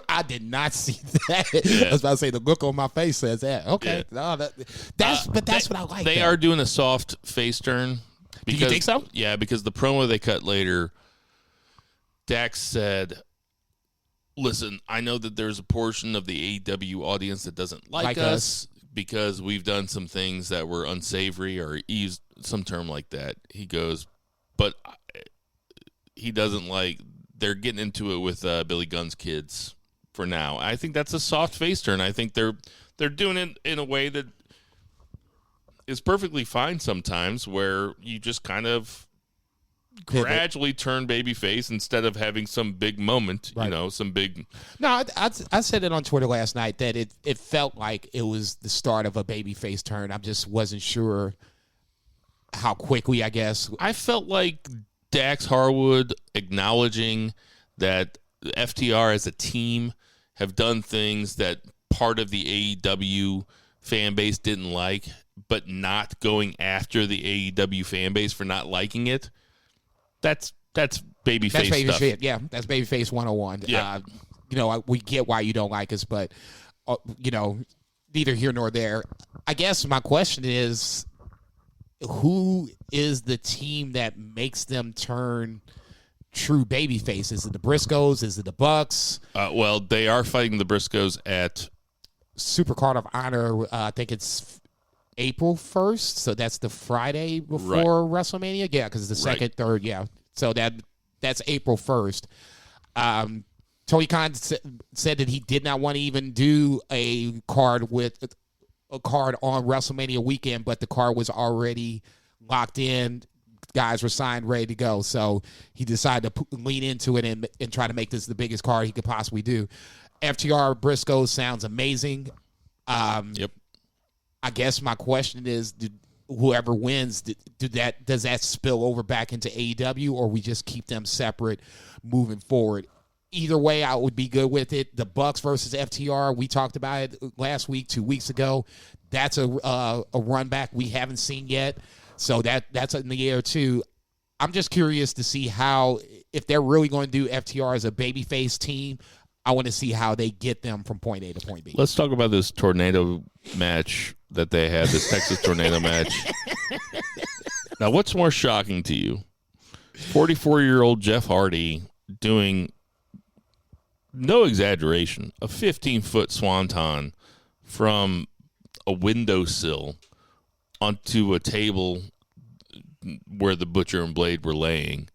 I did not see that. Yeah. I was about to say, the look on my face says that. Okay, yeah. No, that's what I like. They are doing a soft face turn. Do you think so? Yeah, because the promo they cut later, Dax said, "Listen, I know that there's a portion of the AEW audience that doesn't like us because we've done some things that were unsavory," or he used some term like that. He goes, but he doesn't like, they're getting into it with Billy Gunn's kids for now. I think that's a soft face turn. I think they're doing it in a way that is perfectly fine sometimes, where you just kind of gradually turn babyface instead of having some big moment, right. Some big... No, I said it on Twitter last night that it felt like it was the start of a babyface turn. I just wasn't sure how quickly, I guess. I felt like Dax Harwood acknowledging that FTR as a team have done things that part of the AEW fan base didn't like, but not going after the AEW fan base for not liking it. That's babyface stuff. Yeah, that's babyface 101. Yeah. We get why you don't like us, but neither here nor there. I guess my question is, who is the team that makes them turn true babyface? Is it the Briscoes? Is it the Bucks? Well, they are fighting the Briscoes at Supercard of Honor. I think it's April 1st, so that's the Friday before WrestleMania. Yeah, because it's the second, third. Yeah, so that's April 1st. Tony Khan said that he did not want to even do a card on WrestleMania weekend, but the card was already locked in. Guys were signed, ready to go. So he decided to lean into it and try to make this the biggest card he could possibly do. FTR Briscoe sounds amazing. Yep. I guess my question is, whoever wins, does that spill over back into AEW, or we just keep them separate moving forward? Either way, I would be good with it. The Bucks versus FTR, we talked about it last week, 2 weeks ago. That's a run back we haven't seen yet. So that's in the air too. I'm just curious to see if they're really going to do FTR as a babyface team. I want to see how they get them from point A to point B. Let's talk about this tornado match that they had, this Texas tornado match. Now, what's more shocking to you? 44-year-old Jeff Hardy doing, no exaggeration, a 15-foot swanton from a windowsill onto a table where the Butcher and Blade were laying,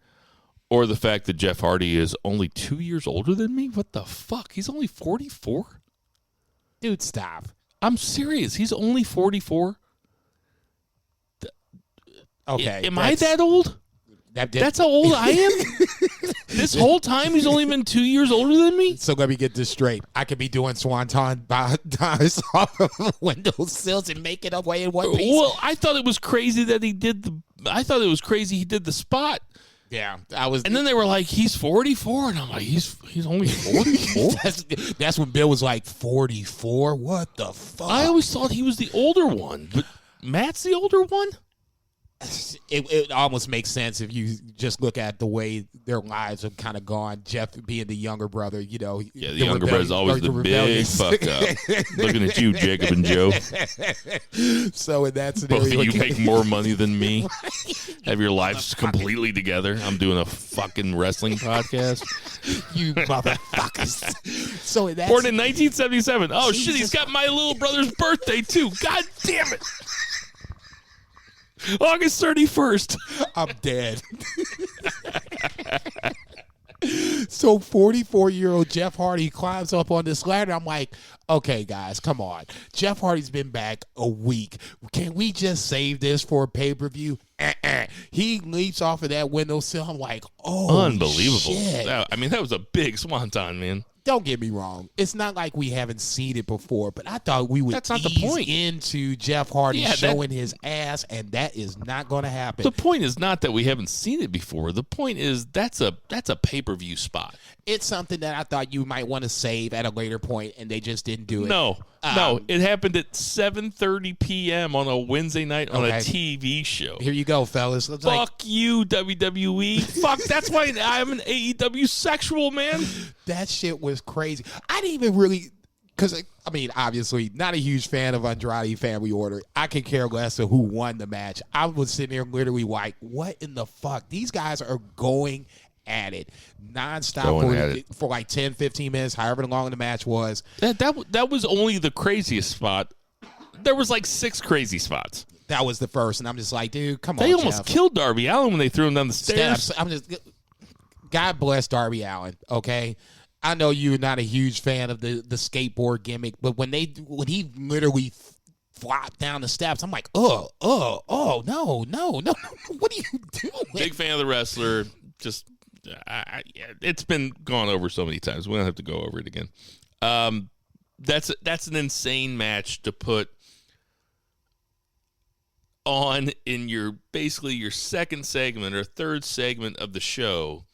or the fact that Jeff Hardy is only 2 years older than me? What the fuck? He's only 44? Dude, stop. I'm serious. He's only 44? Okay. Am I that old? That's how old I am? This whole time he's only been 2 years older than me? So let me get this straight. I could be doing swanton dives off of windowsills and making away in one piece. Well, I thought it was crazy that he did the spot. Yeah, I was. And then they were like, he's 44. And I'm like, he's only 44? That's when Bill was like, 44? What the fuck? I always thought he was the older one. But Matt's the older one? It almost makes sense if you just look at the way their lives have kind of gone. Jeff being the younger brother, you know. Yeah, the younger brother's always the big fuck up. Looking at you, Jacob and Joe. So in that scenario, both of you make more money than me. Have your lives completely together. I'm doing a fucking wrestling podcast. You motherfuckers. So in that Born in 1977. Oh, Jesus. shit, he's got my little brother's birthday, too. God damn it. August 31st. I'm dead. So 44-year-old Jeff Hardy climbs up on this ladder. I'm like, okay, guys, come on. Jeff Hardy's been back a week. Can we just save this for a pay-per-view? He leaps off of that windowsill. I'm like, oh, unbelievable. shit. That was a big swanton, man. Don't get me wrong. It's not like we haven't seen it before, but I thought we would That's not the ease point. into Jeff Hardy showing his ass, and that is not going to happen. The point is not that we haven't seen it before. The point is that's a pay-per-view spot. It's something that I thought you might want to save at a later point, and they just didn't do it. No, it happened at 7:30 p.m. on a Wednesday night on a TV show. Here you go, fellas. Fuck you, WWE. Fuck, that's why I'm an AEW sexual, man. That shit was crazy. I didn't even really, because, I mean, obviously, not a huge fan of Andrade Family Order. I could care less of who won the match. I was sitting there literally like, what in the fuck? These guys are going at it nonstop for like 10, 15 minutes, however long the match was. That was only the craziest spot. There was like 6 crazy spots. That was the first, and I'm just like, dude, come on, They almost Jeff. killed Darby Allin when they threw him down the stairs. I'm just, God bless Darby Allin, okay? I know you're not a huge fan of the skateboard gimmick, but when he literally flopped down the steps, I'm like, no, what are you doing? Big fan of the wrestler. Just, it's been gone over so many times. We don't have to go over it again. That's an insane match to put on in your second segment or third segment of the show.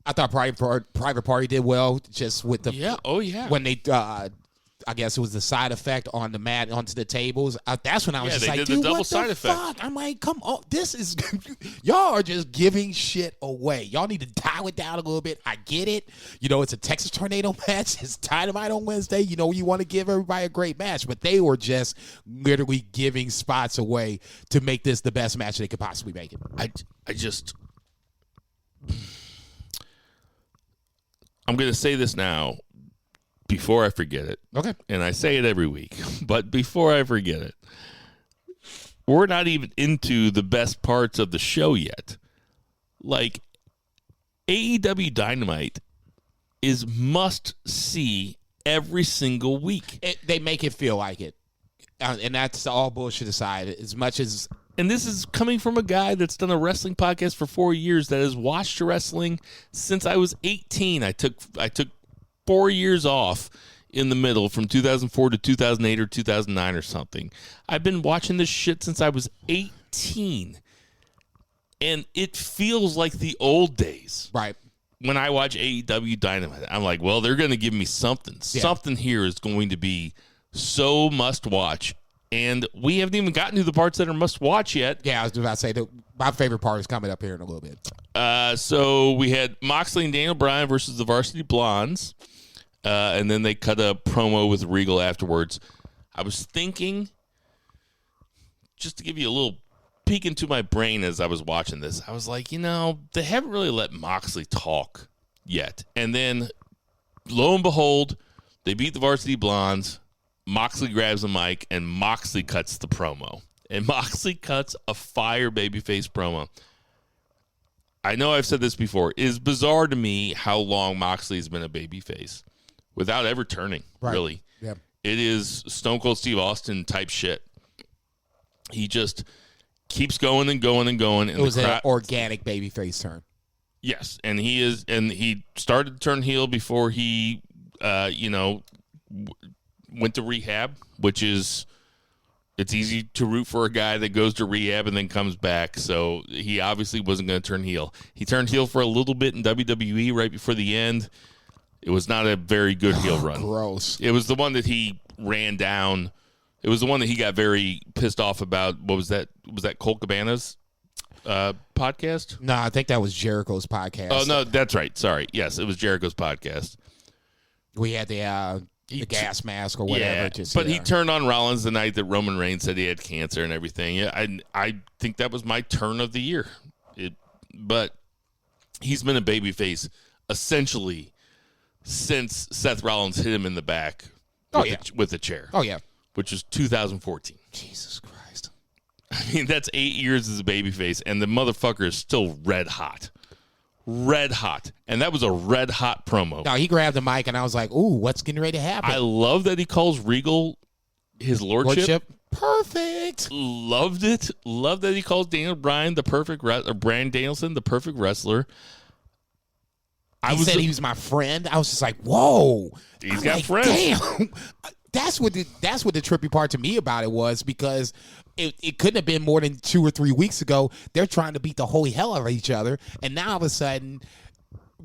I thought Private Party did well just with the when they I guess it was the side effect on the mat onto the tables. That's when I was just like, dude, what the fuck? I'm like, come on, this is y'all are just giving shit away. Y'all need to dial it down a little bit. I get it. You know, it's a Texas Tornado match. It's Dynamite on Wednesday. You know, you want to give everybody a great match, but they were just literally giving spots away to make this the best match they could possibly make it. I'm going to say this now before I forget it. Okay. And I say it every week, but before I forget it, we're not even into the best parts of the show yet. Like, AEW Dynamite is must see every single week. They make it feel like it. And that's all bullshit aside. As much as... And this is coming from a guy that's done a wrestling podcast for 4 years that has watched wrestling since I was 18. I took 4 years off in the middle from 2004 to 2008 or 2009 or something. I've been watching this shit since I was 18. And it feels like the old days. Right. When I watch AEW Dynamite, I'm like, well, they're going to give me something. Yeah. Something here is going to be so must watch. And we haven't even gotten to the parts that are must watch yet. Yeah, I was about to say my favorite part is coming up here in a little bit. So we had Moxley and Daniel Bryan versus the Varsity Blondes. And then they cut a promo with Regal afterwards. I was thinking, just to give you a little peek into my brain as I was watching this, I was like, they haven't really let Moxley talk yet. And then, lo and behold, they beat the Varsity Blondes. Moxley grabs the mic, and Moxley cuts the promo. And Moxley cuts a fire babyface promo. I know I've said this before. It is bizarre to me how long Moxley's been a babyface without ever turning, really. Yeah. It is Stone Cold Steve Austin type shit. He just keeps going and going and going. And it was an organic babyface turn. Yes, and he started to turn heel before he, went to rehab, which is It's easy to root for a guy that goes to rehab and then comes back. So he obviously wasn't going to turn heel. He turned heel for a little bit in WWE right before the end. It was not a very good heel run. Gross. It was the one that he ran down. It was the one that he got very pissed off about. What was that? Was that Colt Cabana's podcast? No, I think that was Jericho's podcast. Oh, no, that's right. Sorry. Yes, it was Jericho's podcast. We had the gas mask or whatever. Yeah, he turned on Rollins the night that Roman Reigns said he had cancer and everything. Yeah, I think that was my turn of the year. But he's been a babyface essentially since Seth Rollins hit him in the back with the chair. Oh, yeah. Which was 2014. Jesus Christ. I mean, that's 8 years as a babyface, and the motherfucker is still red hot. Red hot. And that was a red hot promo. No, he grabbed the mic, and I was like, ooh, what's getting ready to happen? I love that he calls Regal his lordship. Perfect. Loved it. Loved that he calls Daniel Bryan the perfect wrestler, Bryan Danielson the perfect wrestler. He said he was my friend. I was just like, whoa. He's got friends. Damn. That's what the trippy part to me about it was, because it couldn't have been more than 2 or 3 weeks ago. They're trying to beat the holy hell out of each other. And now all of a sudden,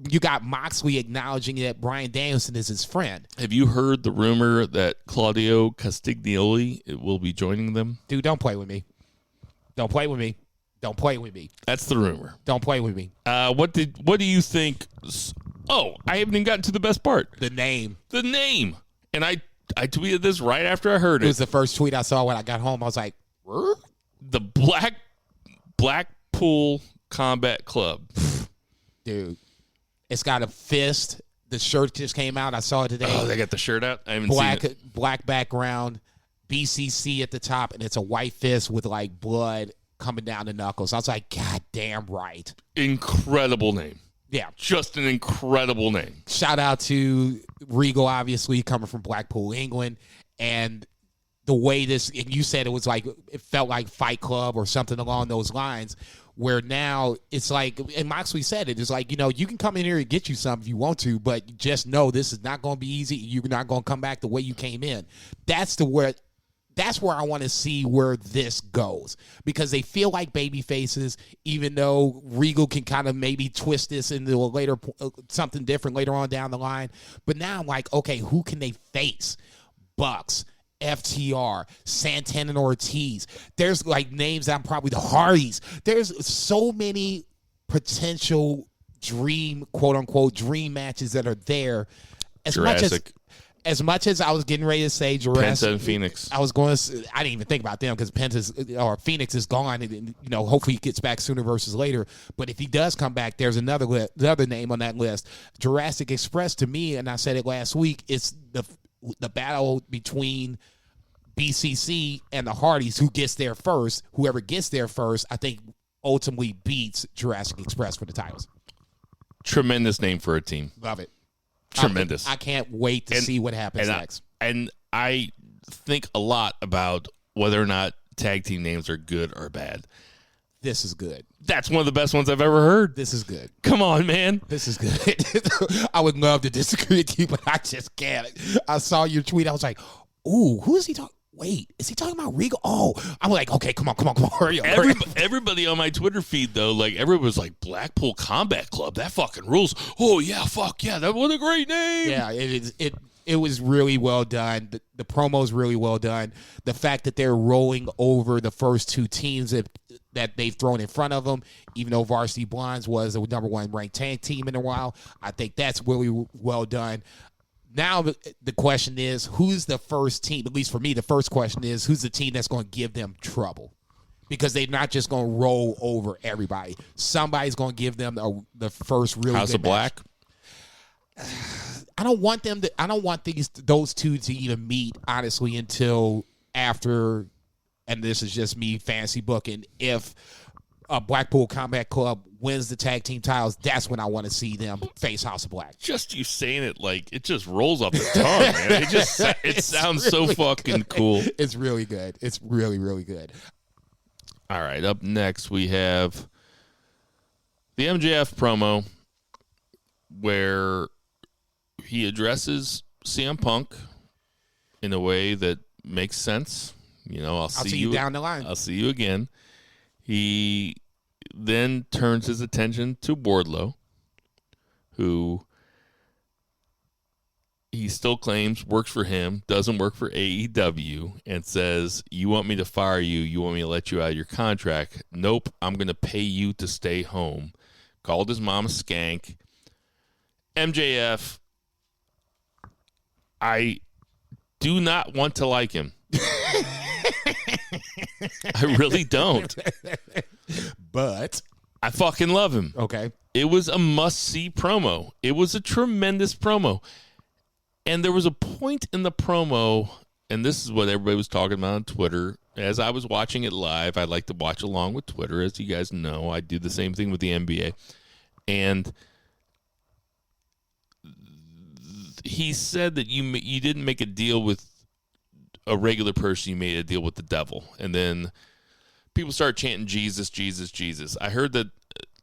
you got Moxley acknowledging that Bryan Danielson is his friend. Have you heard the rumor that Claudio Castagnoli will be joining them? Dude, don't play with me. Don't play with me. Don't play with me. That's the rumor. Don't play with me. What do you think? Oh, I haven't even gotten to the best part. The name. And I tweeted this right after I heard it. It was the first tweet I saw when I got home. I was like, "What?" The Blackpool Combat Club. Dude, it's got a fist. The shirt just came out. I saw it today. Oh, they got the shirt out? I haven't seen it. Black background, BCC at the top, and it's a white fist with like blood coming down the knuckles. I was like, God damn right. Incredible name. Yeah. Just an incredible name. Shout out to Regal, obviously, coming from Blackpool, England. And the way this, and you said it felt like Fight Club or something along those lines, where now it's like, and Moxley said it's like, you can come in here and get you something if you want to, but just know this is not going to be easy. You're not going to come back the way you came in. That's where I want to see where this goes, because they feel like baby faces, even though Regal can kind of maybe twist this into a later something different later on down the line. But now I'm like, okay, who can they face? Bucks, FTR, Santana and Ortiz. There's like names that I'm probably the Hardys. There's so many potential dream, quote unquote, dream matches that are there. As much as I was getting ready to say Jurassic, Penta and Phoenix, I didn't even think about them because Phoenix is gone, and hopefully he gets back sooner versus later. But if he does come back, there's the other name on that list. Jurassic Express, to me, and I said it last week, it's the battle between BCC and the Hardys. Who gets there first? Whoever gets there first, I think, ultimately beats Jurassic Express for the titles. Tremendous name for a team. Love it. Tremendous. I can't wait to see what happens next. And I think a lot about whether or not tag team names are good or bad. This is good. That's one of the best ones I've ever heard. This is good. Come on, man. This is good. I would love to disagree with you, but I just can't. I saw your tweet. I was like, ooh, who is he talking? Wait, is he talking about Regal? Oh, I'm like, okay, come on, hurry up. Everybody on my Twitter feed, though, like, everyone was like, Blackpool Combat Club, that fucking rules. Oh, yeah, fuck yeah, that was a great name. Yeah, it was really well done. The promo's really well done. The fact that they're rolling over the first two teams that they've thrown in front of them, even though Varsity Blondes was the number one ranked tag team in a while, I think that's really well done. Now the question is, who's the first team? At least for me, the first question is, who's the team that's going to give them trouble? Because they're not just going to roll over everybody. Somebody's going to give them the first really House good of Black. I don't want those two to even meet, honestly, until after. And this is just me fancy booking. If a Blackpool Combat Club wins the tag team titles, that's when I want to see them face House of Black. Just you saying it, like, it just rolls off the tongue, man. It sounds really so fucking cool. It's really good. It's really, really good. All right, up next we have the MJF promo where he addresses CM Punk in a way that makes sense. I'll see you down the line. I'll see you again. He then turns his attention to Wardlow, who he still claims works for him, doesn't work for AEW, and says, you want me to fire you? You want me to let you out of your contract? Nope, I'm going to pay you to stay home. Called his mom a skank. MJF, I do not want to like him. I really don't. But I fucking love him. Okay. It was a must-see promo. It was a tremendous promo. And there was a point in the promo, and this is what everybody was talking about on Twitter. As I was watching it live, I like to watch along with Twitter. As you guys know, I do the same thing with the NBA. And he said that you didn't make a deal with a regular person, you made a deal with the devil. And then people started chanting Jesus, Jesus, Jesus. I heard that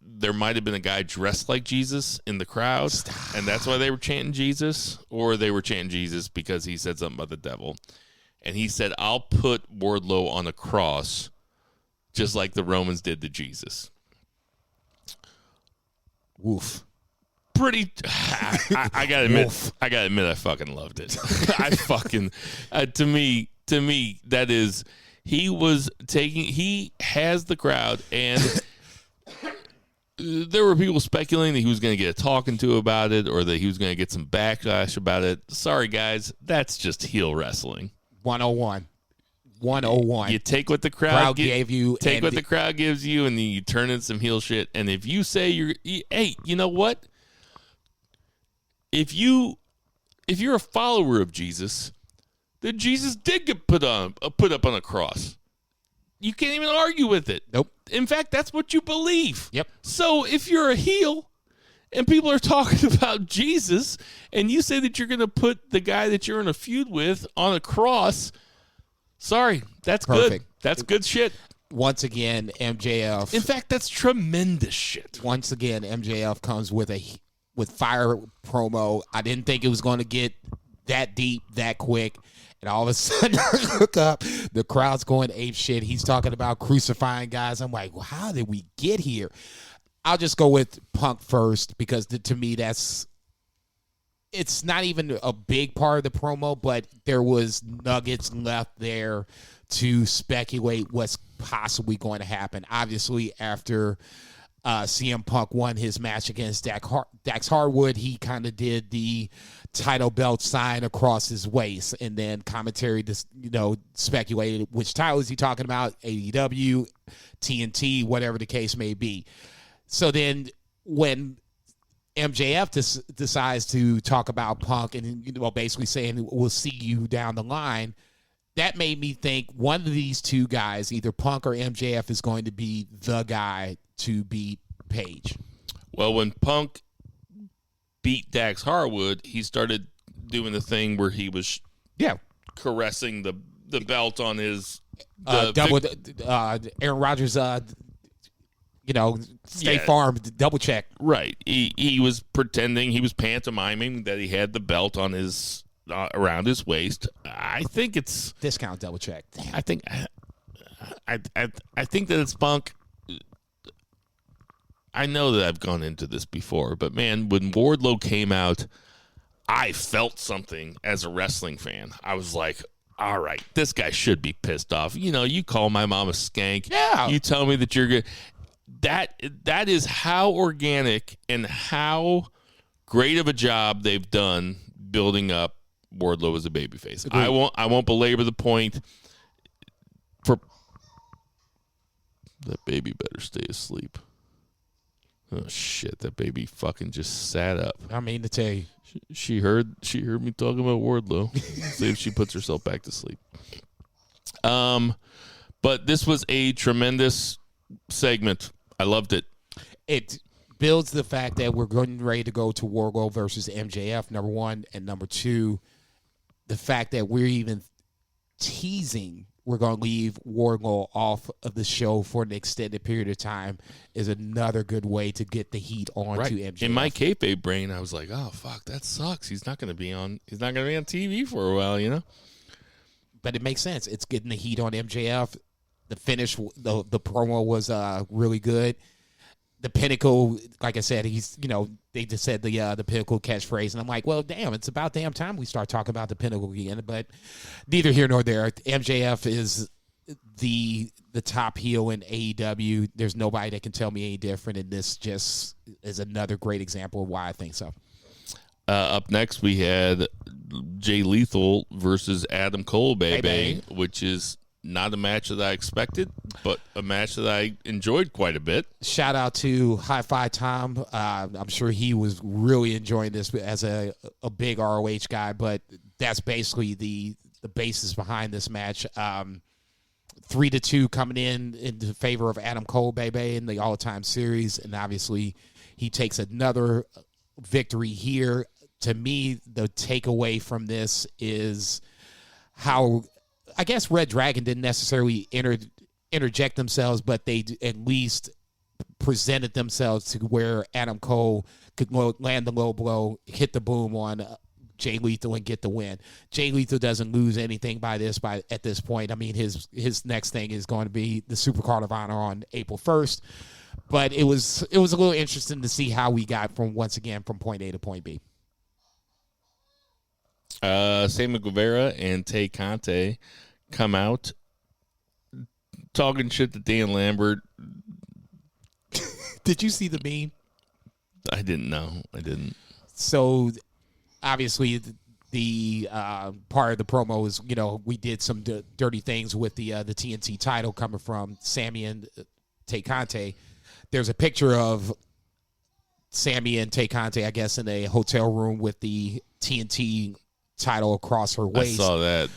there might have been a guy dressed like Jesus in the crowd, and that's why they were chanting Jesus, or they were chanting Jesus because he said something about the devil. And he said, I'll put Wardlow on a cross just like the Romans did to Jesus. Woof. Pretty. I gotta admit, I fucking loved it. I fucking to me, that is, he has the crowd, and there were people speculating that he was going to get a talking to about it, or that he was going to get some backlash about it. Sorry, guys, that's just heel wrestling. 101. 101. You take what the crowd gave you. Take what the crowd gives you, and then you turn in some heel shit. And if you say hey, you know what? If you're a follower of Jesus, then Jesus did get put up on a cross. You can't even argue with it. Nope. In fact, that's what you believe. Yep. So if you're a heel and people are talking about Jesus and you say that you're going to put the guy that you're in a feud with on a cross, sorry, that's perfect. Good. That's good shit. Once again, MJF. In fact, that's tremendous shit. Once again, MJF comes with fire promo. I didn't think it was going to get that deep that quick. And all of a sudden, I look up, the crowd's going ape shit. He's talking about crucifying guys. I'm like, well, how did we get here? I'll just go with Punk first because to me, it's not even a big part of the promo, but there was nuggets left there to speculate what's possibly going to happen. Obviously, after CM Punk won his match against Dax Harwood, he kind of did the title belt sign across his waist, and then commentary just speculated which title is he talking about, AEW, TNT, whatever the case may be. So then when MJF decides to talk about Punk and basically saying we'll see you down the line, that made me think one of these two guys, either Punk or MJF, is going to be the guy to beat Page. Well, when Punk beat Dax Harwood, he started doing the thing where he was caressing the belt on his Aaron Rodgers State Farm double check. Right. He was pretending, he was pantomiming that he had the belt on his around his waist. I think it's discount double check. Damn. I think that it's Punk. I know that I've gone into this before, but man, when Wardlow came out, I felt something as a wrestling fan. I was like, all right, this guy should be pissed off. You call my mom a skank. Yeah. You tell me that you're good. That is how organic and how great of a job they've done building up Wardlow as a babyface. I won't belabor the point. For that baby better stay asleep. Oh shit! That baby fucking just sat up. I mean to tell you, she heard me talking about Wardlow. See if she puts herself back to sleep. But this was a tremendous segment. I loved it. It builds the fact that we're getting ready to go to Wardlow versus MJF, number one, and number two, the fact that we're even teasing we're going to leave Wardlow off of the show for an extended period of time is another good way to get the heat on to MJF. In my kayfabe brain, I was like, oh, fuck, that sucks. He's not going to be on TV for a while, but it makes sense. It's getting the heat on MJF. The finish, the promo was really good. The Pinnacle, like I said, they just said the Pinnacle catchphrase, and I'm like, well, damn, it's about damn time we start talking about the Pinnacle again. But neither here nor there. MJF is the top heel in AEW. There's nobody that can tell me any different, and this just is another great example of why I think so. Up next, we had Jay Lethal versus Adam Cole, baby, which is not a match that I expected, but a match that I enjoyed quite a bit. Shout out to Hi-Fi Tom. I'm sure he was really enjoying this as a big ROH guy, but that's basically the basis behind this match. 3-2 coming in favor of Adam Cole, baby, in the all-time series, and obviously he takes another victory here. To me, the takeaway from this is how, I guess, Red Dragon didn't necessarily interject themselves, but they at least presented themselves to where Adam Cole could land the low blow, hit the boom on Jay Lethal, and get the win. Jay Lethal doesn't lose anything at this point. I mean, his next thing is going to be the Supercard of Honor on April 1st. But it was a little interesting to see how we got from point A to point B. Sammy Guevara and Tay Conte come out talking shit to Dan Lambert. Did you see the meme? I didn't know. I didn't. So obviously the part of the promo is, we did some dirty things with the TNT title coming from Sammy and Tay Conte. There's a picture of Sammy and Tay Conte, I guess, in a hotel room with the TNT title across her waist. I saw that.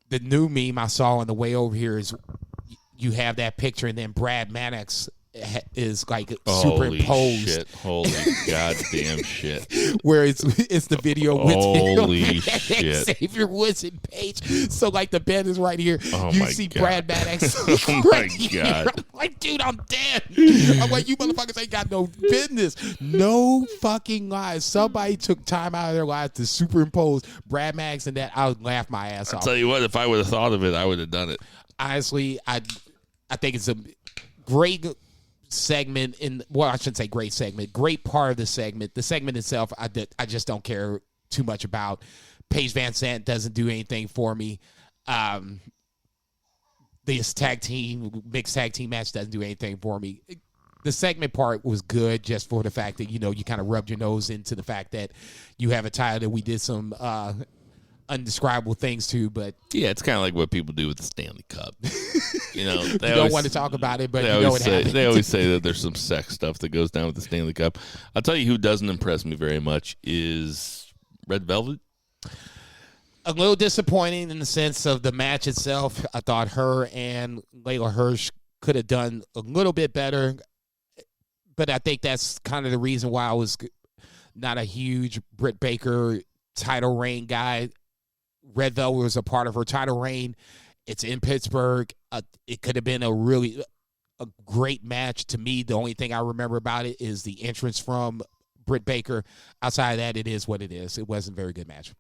The new meme I saw on the way over here is you have that picture, and then Brad Maddox is like superimposed. Holy goddamn shit. Where it's the video with holy shit. Xavier Woods and Paige. So like the bed is right here. Oh you my see God. Brad Maddox. Oh right my God. I'm like, dude, I'm dead. I'm like, you motherfuckers ain't got no business. No fucking lies. Somebody took time out of their lives to superimpose Brad Maddox and that. I would laugh my ass off. I'll tell you what, if I would have thought of it, I would have done it. Honestly, I think it's a great segment I shouldn't say great segment, great part of the segment. The segment itself, I just don't care too much about. Paige Van Sant doesn't do anything for me. This mixed tag team match doesn't do anything for me. The segment part was good just for the fact that, you kind of rubbed your nose into the fact that you have a title that we did some undescribable things to, but yeah, it's kind of like what people do with the Stanley Cup. They don't want to talk about it, but it happens. They always say that there's some sex stuff that goes down with the Stanley Cup. I'll tell you who doesn't impress me very much is Red Velvet. A little disappointing in the sense of the match itself. I thought her and Layla Hirsch could have done a little bit better, but I think that's kind of the reason why I was not a huge Britt Baker title reign guy. Red Velvet was a part of her title reign. It's in Pittsburgh. It could have been a great match. To me, the only thing I remember about it is the entrance from Britt Baker. Outside of that, it is what it is. It wasn't a very good match.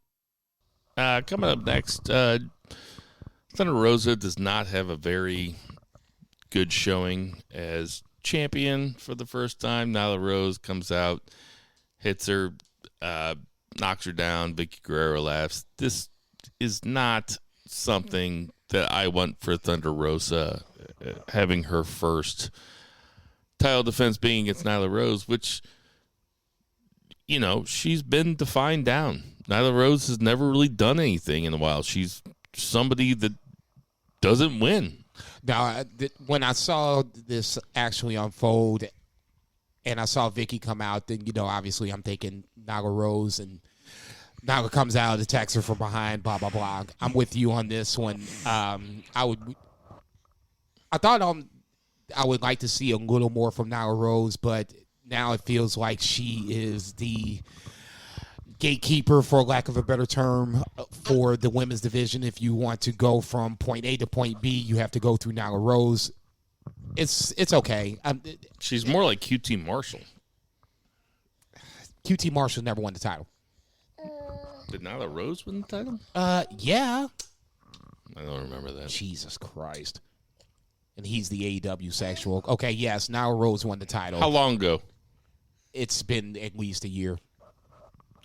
Coming up next, Thunder Rosa does not have a very good showing as champion for the first time. Nyla Rose comes out, hits her, knocks her down. Vicky Guerrero laughs. This is not something that I want for Thunder Rosa, having her first title defense being against Nyla Rose, which, she's been defined down. Nyla Rose has never really done anything in a while. She's somebody that doesn't win. Now, when I saw this actually unfold and I saw Vicky come out, then, obviously I'm thinking Nyla Rose, and Nyla comes out, attacks her from behind, blah, blah, blah. I'm with you on this one. I thought I would like to see a little more from Nyla Rose, but now it feels like she is the gatekeeper, for lack of a better term, for the women's division. If you want to go from point A to point B, you have to go through Nyla Rose. It's okay. She's more like QT Marshall. QT Marshall never won the title. Did Nyla Rose win the title? Yeah. I don't remember that. Jesus Christ. And he's the AEW sexual. Okay, yes, now Rose won the title. How long ago? It's been at least a year.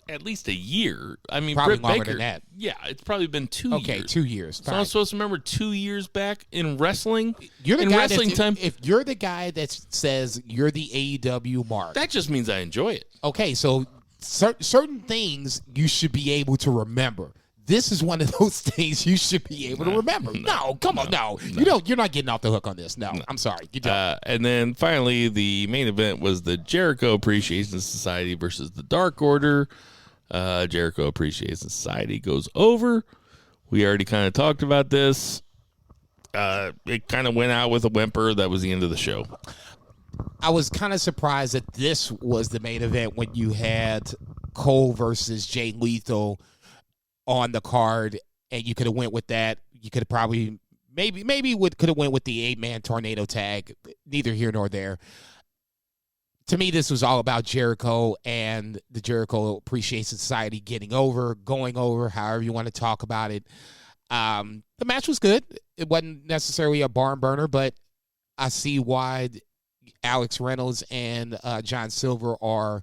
At least a year. I mean, Probably Britt longer Baker, than that. Yeah, it's probably been 2 years. Okay, 2 years. So I'm supposed to remember 2 years back in wrestling? You're the in guy wrestling time? If you're the guy that says you're the AEW mark. That just means I enjoy it. Okay, so certain things you should be able to remember. This is one of those things you should be able to remember. No, come on, no. You're not getting off the hook on this. No. I'm sorry. You don't. And then finally, the main event was the Jericho Appreciation Society versus the Dark Order. Jericho Appreciation Society goes over. We already kind of talked about this. It kind of went out with a whimper. That was the end of the show. I was kind of surprised that this was the main event when you had Cole versus Jay Lethal on the card, and you could have went with that. You could have probably maybe could have went with the 8-man tornado tag. Neither here nor there. To me, this was all about Jericho and the Jericho Appreciation Society getting over, going over, however you want to talk about it. The match was good. It wasn't necessarily a barn burner, but I see why Alex Reynolds and John Silver are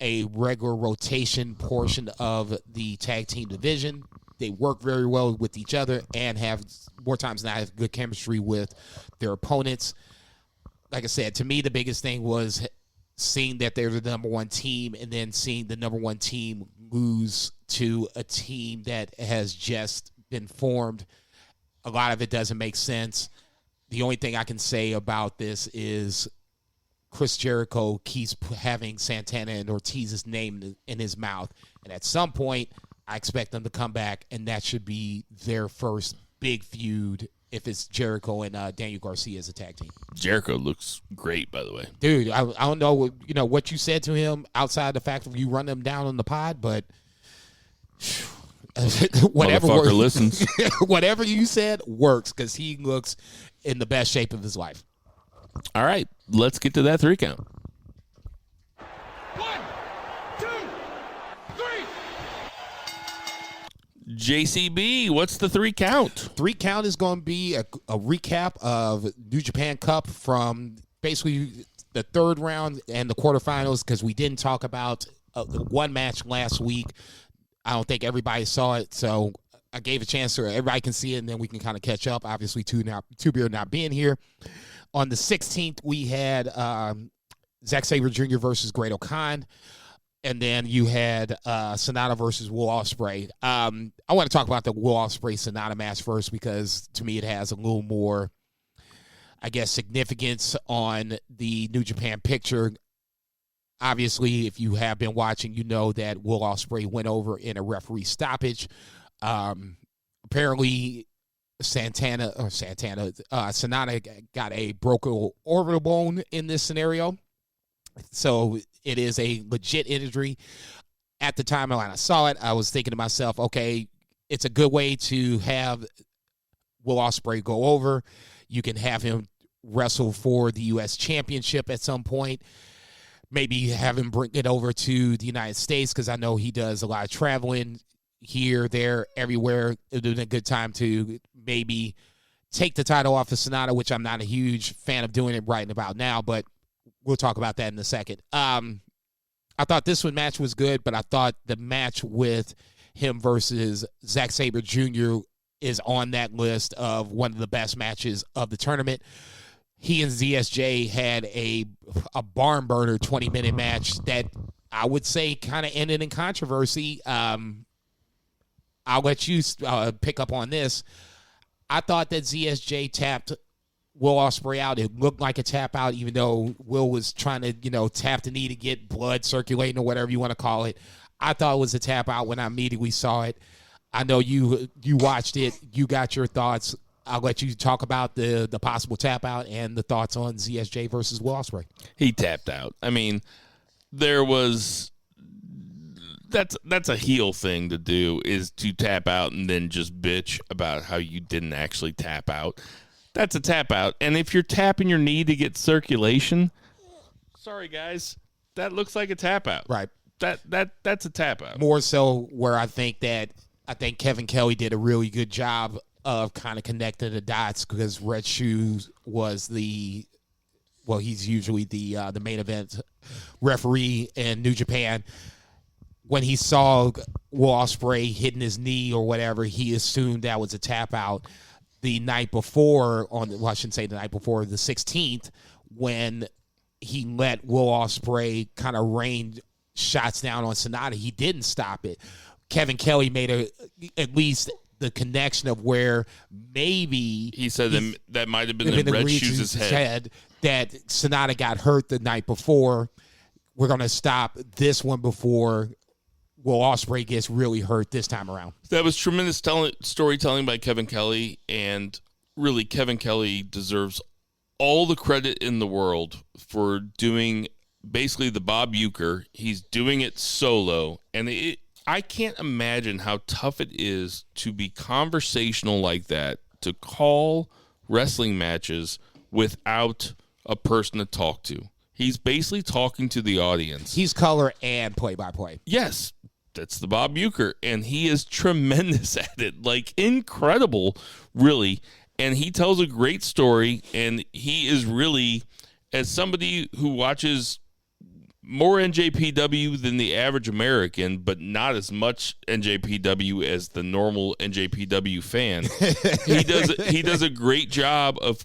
a regular rotation portion of the tag team division. They work very well with each other and have more times than not have good chemistry with their opponents. Like I said, to me, the biggest thing was seeing that they're the number one team and then seeing the number one team lose to a team that has just been formed. A lot of it doesn't make sense. The only thing I can say about this is Chris Jericho keeps having Santana and Ortiz's name in his mouth. And at some point, I expect them to come back, and that should be their first big feud if it's Jericho and Daniel Garcia as a tag team. Jericho looks great, by the way. Dude, I don't know what you said to him outside the fact that you run him down on the pod, but whatever listens. Whatever you said works because he looks in the best shape of his life. All right, let's get to that 3 count. 1, 2, 3. JCB, what's the 3 count? 3 count is going to be a recap of New Japan Cup from basically the 3rd round and the quarterfinals because we didn't talk about the one match last week. I don't think everybody saw it, so I gave a chance so everybody can see it, and then we can kind of catch up. Obviously, Two Beer not being here. On the 16th, we had Zack Saber Jr. versus Great O'Khan. And then you had Sonata versus Will Ospreay. I want to talk about the Will Ospreay-Sonata match first because, to me, it has a little more, I guess, significance on the New Japan picture. Obviously, if you have been watching, you know that Will Ospreay went over in a referee stoppage. Apparently, Sonata got a broken orbital bone in this scenario. So it is a legit injury. At the time when I saw it, I was thinking to myself, okay, it's a good way to have Will Ospreay go over. You can have him wrestle for the U.S. Championship at some point. Maybe have him bring it over to the United States because I know he does a lot of traveling here, there, everywhere. It would have been a good time to maybe take the title off of Sonata, which I'm not a huge fan of doing it right about now, but we'll talk about that in a second. I thought this match was good, but I thought the match with him versus Zack Sabre Jr. is on that list of one of the best matches of the tournament. He and ZSJ had a barn burner 20-minute match that I would say kind of ended in controversy. I'll let you pick up on this. I thought that ZSJ tapped Will Ospreay out. It looked like a tap out, even though Will was trying to, tap the knee to get blood circulating or whatever you want to call it. I thought it was a tap out when I immediately saw it. I know you watched it. You got your thoughts. I'll let you talk about the possible tap out and the thoughts on ZSJ versus Will Ospreay. He tapped out. I mean, there was that's a heel thing to do, is to tap out and then just bitch about how you didn't actually tap out. That's a tap out. And if you're tapping your knee to get circulation, sorry guys, that looks like a tap out. Right. That's a tap out. More so where I think Kevin Kelly did a really good job of kind of connecting the dots because Red Shoes was he's usually the main event referee in New Japan. When he saw Will Ospreay hitting his knee or whatever, he assumed that was a tap out. The night before, I shouldn't say the night before, the 16th, when he let Will Ospreay kind of rain shots down on Sonata, he didn't stop it. Kevin Kelly made at least the connection of where maybe he said that might have been in Red Shoes' head that Sonata got hurt the night before. We're going to stop this one before Will Ospreay gets really hurt this time around. That was tremendous storytelling by Kevin Kelly, and really Kevin Kelly deserves all the credit in the world for doing basically the Bob Uecker. He's doing it solo, and I can't imagine how tough it is to be conversational like that, to call wrestling matches without a person to talk to. He's basically talking to the audience. He's color and play-by-play. Yes, that's the Bob Uecker, and he is tremendous at it, like incredible, really. And he tells a great story, and he is really, as somebody who watches more NJPW than the average American, but not as much NJPW as the normal NJPW fan, he does a great job of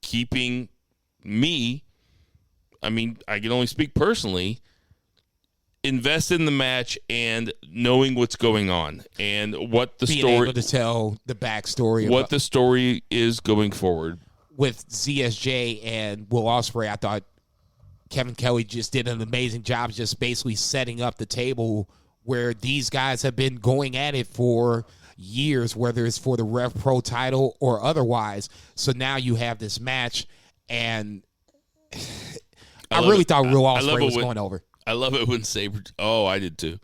keeping me, I mean, I can only speak personally, invest in the match and knowing what's going on and what the being story, able to tell the backstory, what the story is going forward. With ZSJ and Will Ospreay, I thought Kevin Kelly just did an amazing job, just basically setting up the table where these guys have been going at it for years, whether it's for the Rev Pro title or otherwise. So now you have this match, and I really thought Will Ospreay was going over. I love it when Saber. Oh, I did too.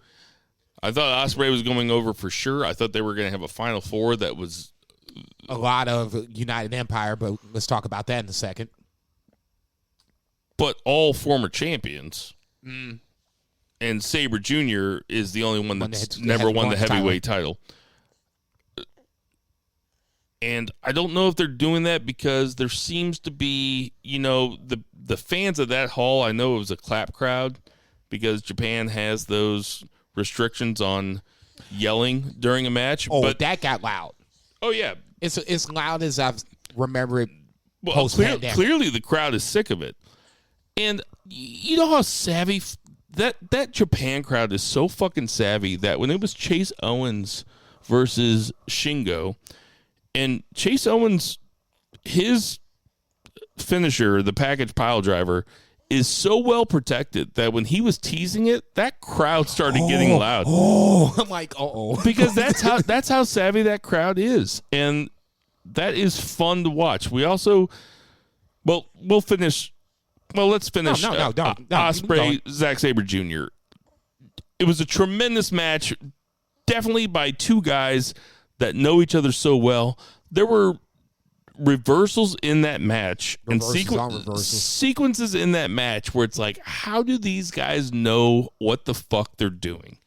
I thought Ospreay was going over for sure. I thought they were going to have a Final Four that was a lot of United Empire, but let's talk about that in a second. But all former champions, and Saber Junior is the only one that's never won the heavyweight title. And I don't know if they're doing that because there seems to be, the fans of that hall. I know it was a clap crowd, because Japan has those restrictions on yelling during a match. Oh, but that got loud. Oh, yeah. It's loud as I remember it post-pandemic. Clearly the crowd is sick of it. And you know how savvy that Japan crowd is, so fucking savvy that when it was Chase Owens versus Shingo, and Chase Owens, his finisher, the package pile driver, is so well protected that when he was teasing it, that crowd started getting loud. Oh, I'm like, because that's how savvy that crowd is, and that is fun to watch. We also, let's finish. No, Ospreay, Zack Sabre Jr. It was a tremendous match, definitely by two guys that know each other so well. There were reversals in that match and sequences in that match where it's like, how do these guys know what the fuck they're doing?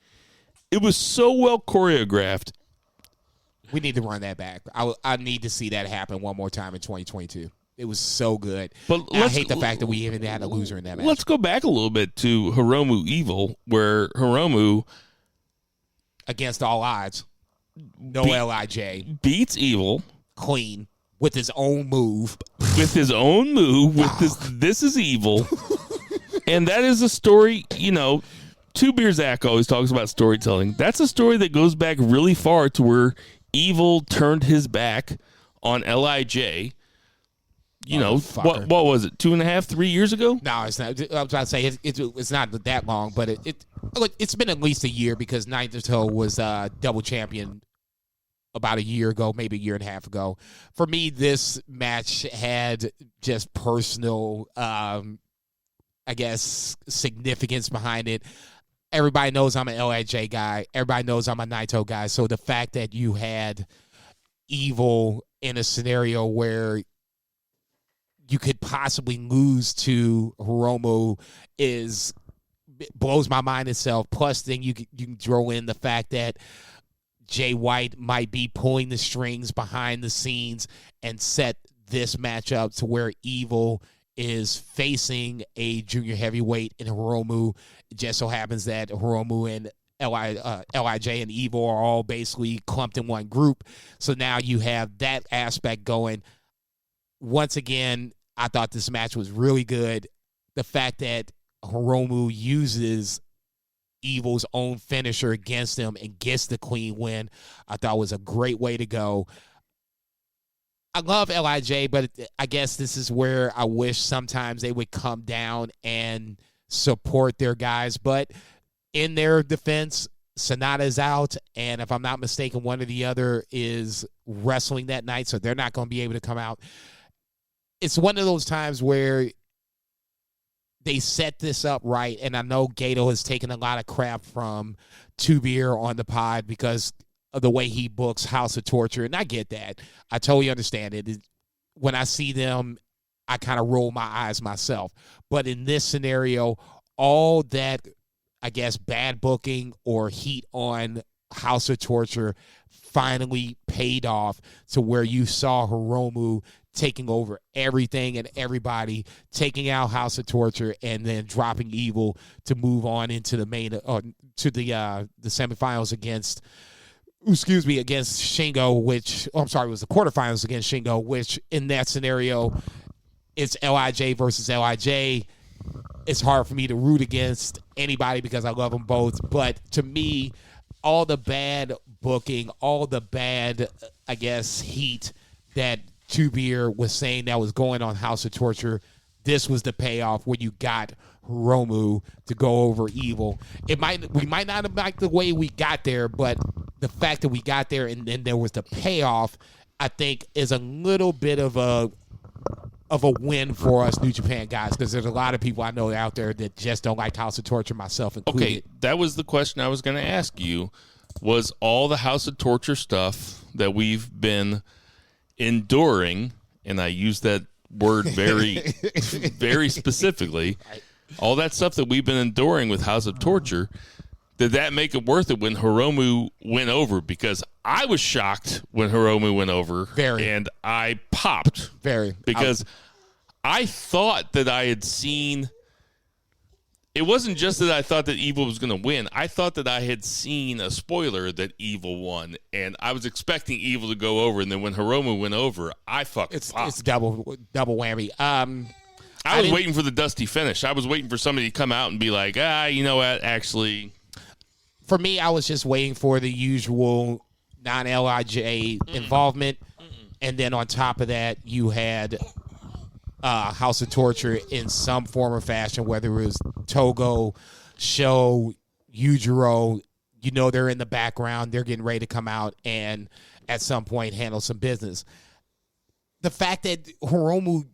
It was so well choreographed. We need to run that back. I need to see that happen one more time in 2022. It was so good. But I hate the fact that we even had a loser in that match. Let's go back a little bit to Hiromu Evil, where Hiromu, against all odds, no LIJ, beats Evil clean with his own move. This is Evil. And that is a story, Two Beer Zach always talks about storytelling. That's a story that goes back really far to where Evil turned his back on LIJ. What was it, 2.5, 3 years ago? No, it's not. I was about to say it's not that long, but it's been at least a year, because Naido was double champion about a year ago, maybe a year and a half ago. For me, this match had just personal, significance behind it. Everybody knows I'm an LIJ guy. Everybody knows I'm a Naito guy. So the fact that you had Evil in a scenario where you could possibly lose to Hiromu blows my mind itself. Plus, then you can throw in the fact that Jay White might be pulling the strings behind the scenes and set this matchup to where Evil is facing a junior heavyweight in Hiromu. It just so happens that Hiromu and LIJ and Evil are all basically clumped in one group. So now you have that aspect going. Once again, I thought this match was really good. The fact that Hiromu uses Evil's own finisher against him and gets the clean win, I thought was a great way to go. I love LIJ, but I guess this is where I wish sometimes they would come down and support their guys. But in their defense, Sonata's out, and if I'm not mistaken, one or the other is wrestling that night, so they're not going to be able to come out. It's one of those times where they set this up right, and I know Gato has taken a lot of crap from Two Beer on the pod because of the way he books House of Torture, and I get that. I totally understand it. When I see them, I kind of roll my eyes myself. But in this scenario, all that, I guess, bad booking or heat on House of Torture finally paid off to where you saw Hiromu taking over everything and everybody, taking out House of Torture, and then dropping Evil to move on into the main to the semifinals against Shingo, which it was the quarterfinals against Shingo, which in that scenario it's LIJ versus LIJ. It's hard for me to root against anybody because I love them both, but to me, all the bad booking, all the bad, I guess, heat that Two Beer was saying that was going on House of Torture, this was the payoff when you got Hiromu to go over Evil. We might not have liked the way we got there, but the fact that we got there and then there was the payoff, I think, is a little bit of a win for us New Japan guys, because there's a lot of people I know out there that just don't like House of Torture, myself included. Okay, that was the question I was going to ask you. Was all the House of Torture stuff that we've been enduring, and I use that word very, very specifically, all that stuff that we've been enduring with House of Torture, did that make it worth it when Hiromu went over? Because I was shocked when Hiromu went over. Very. And I popped. Very. Because I thought that I had seen... It wasn't just that I thought that Evil was going to win. I thought that I had seen a spoiler that Evil won, and I was expecting Evil to go over, and then when Hiromu went over, I fucking popped. It's double whammy. I was waiting for the dusty finish. I was waiting for somebody to come out and be like, you know what, actually... For me, I was just waiting for the usual non-LIJ involvement, and then on top of that, you had House of Torture in some form or fashion, whether it was Togo, Sho, Yujiro. You know they're in the background. They're getting ready to come out and at some point handle some business. The fact that Hiromu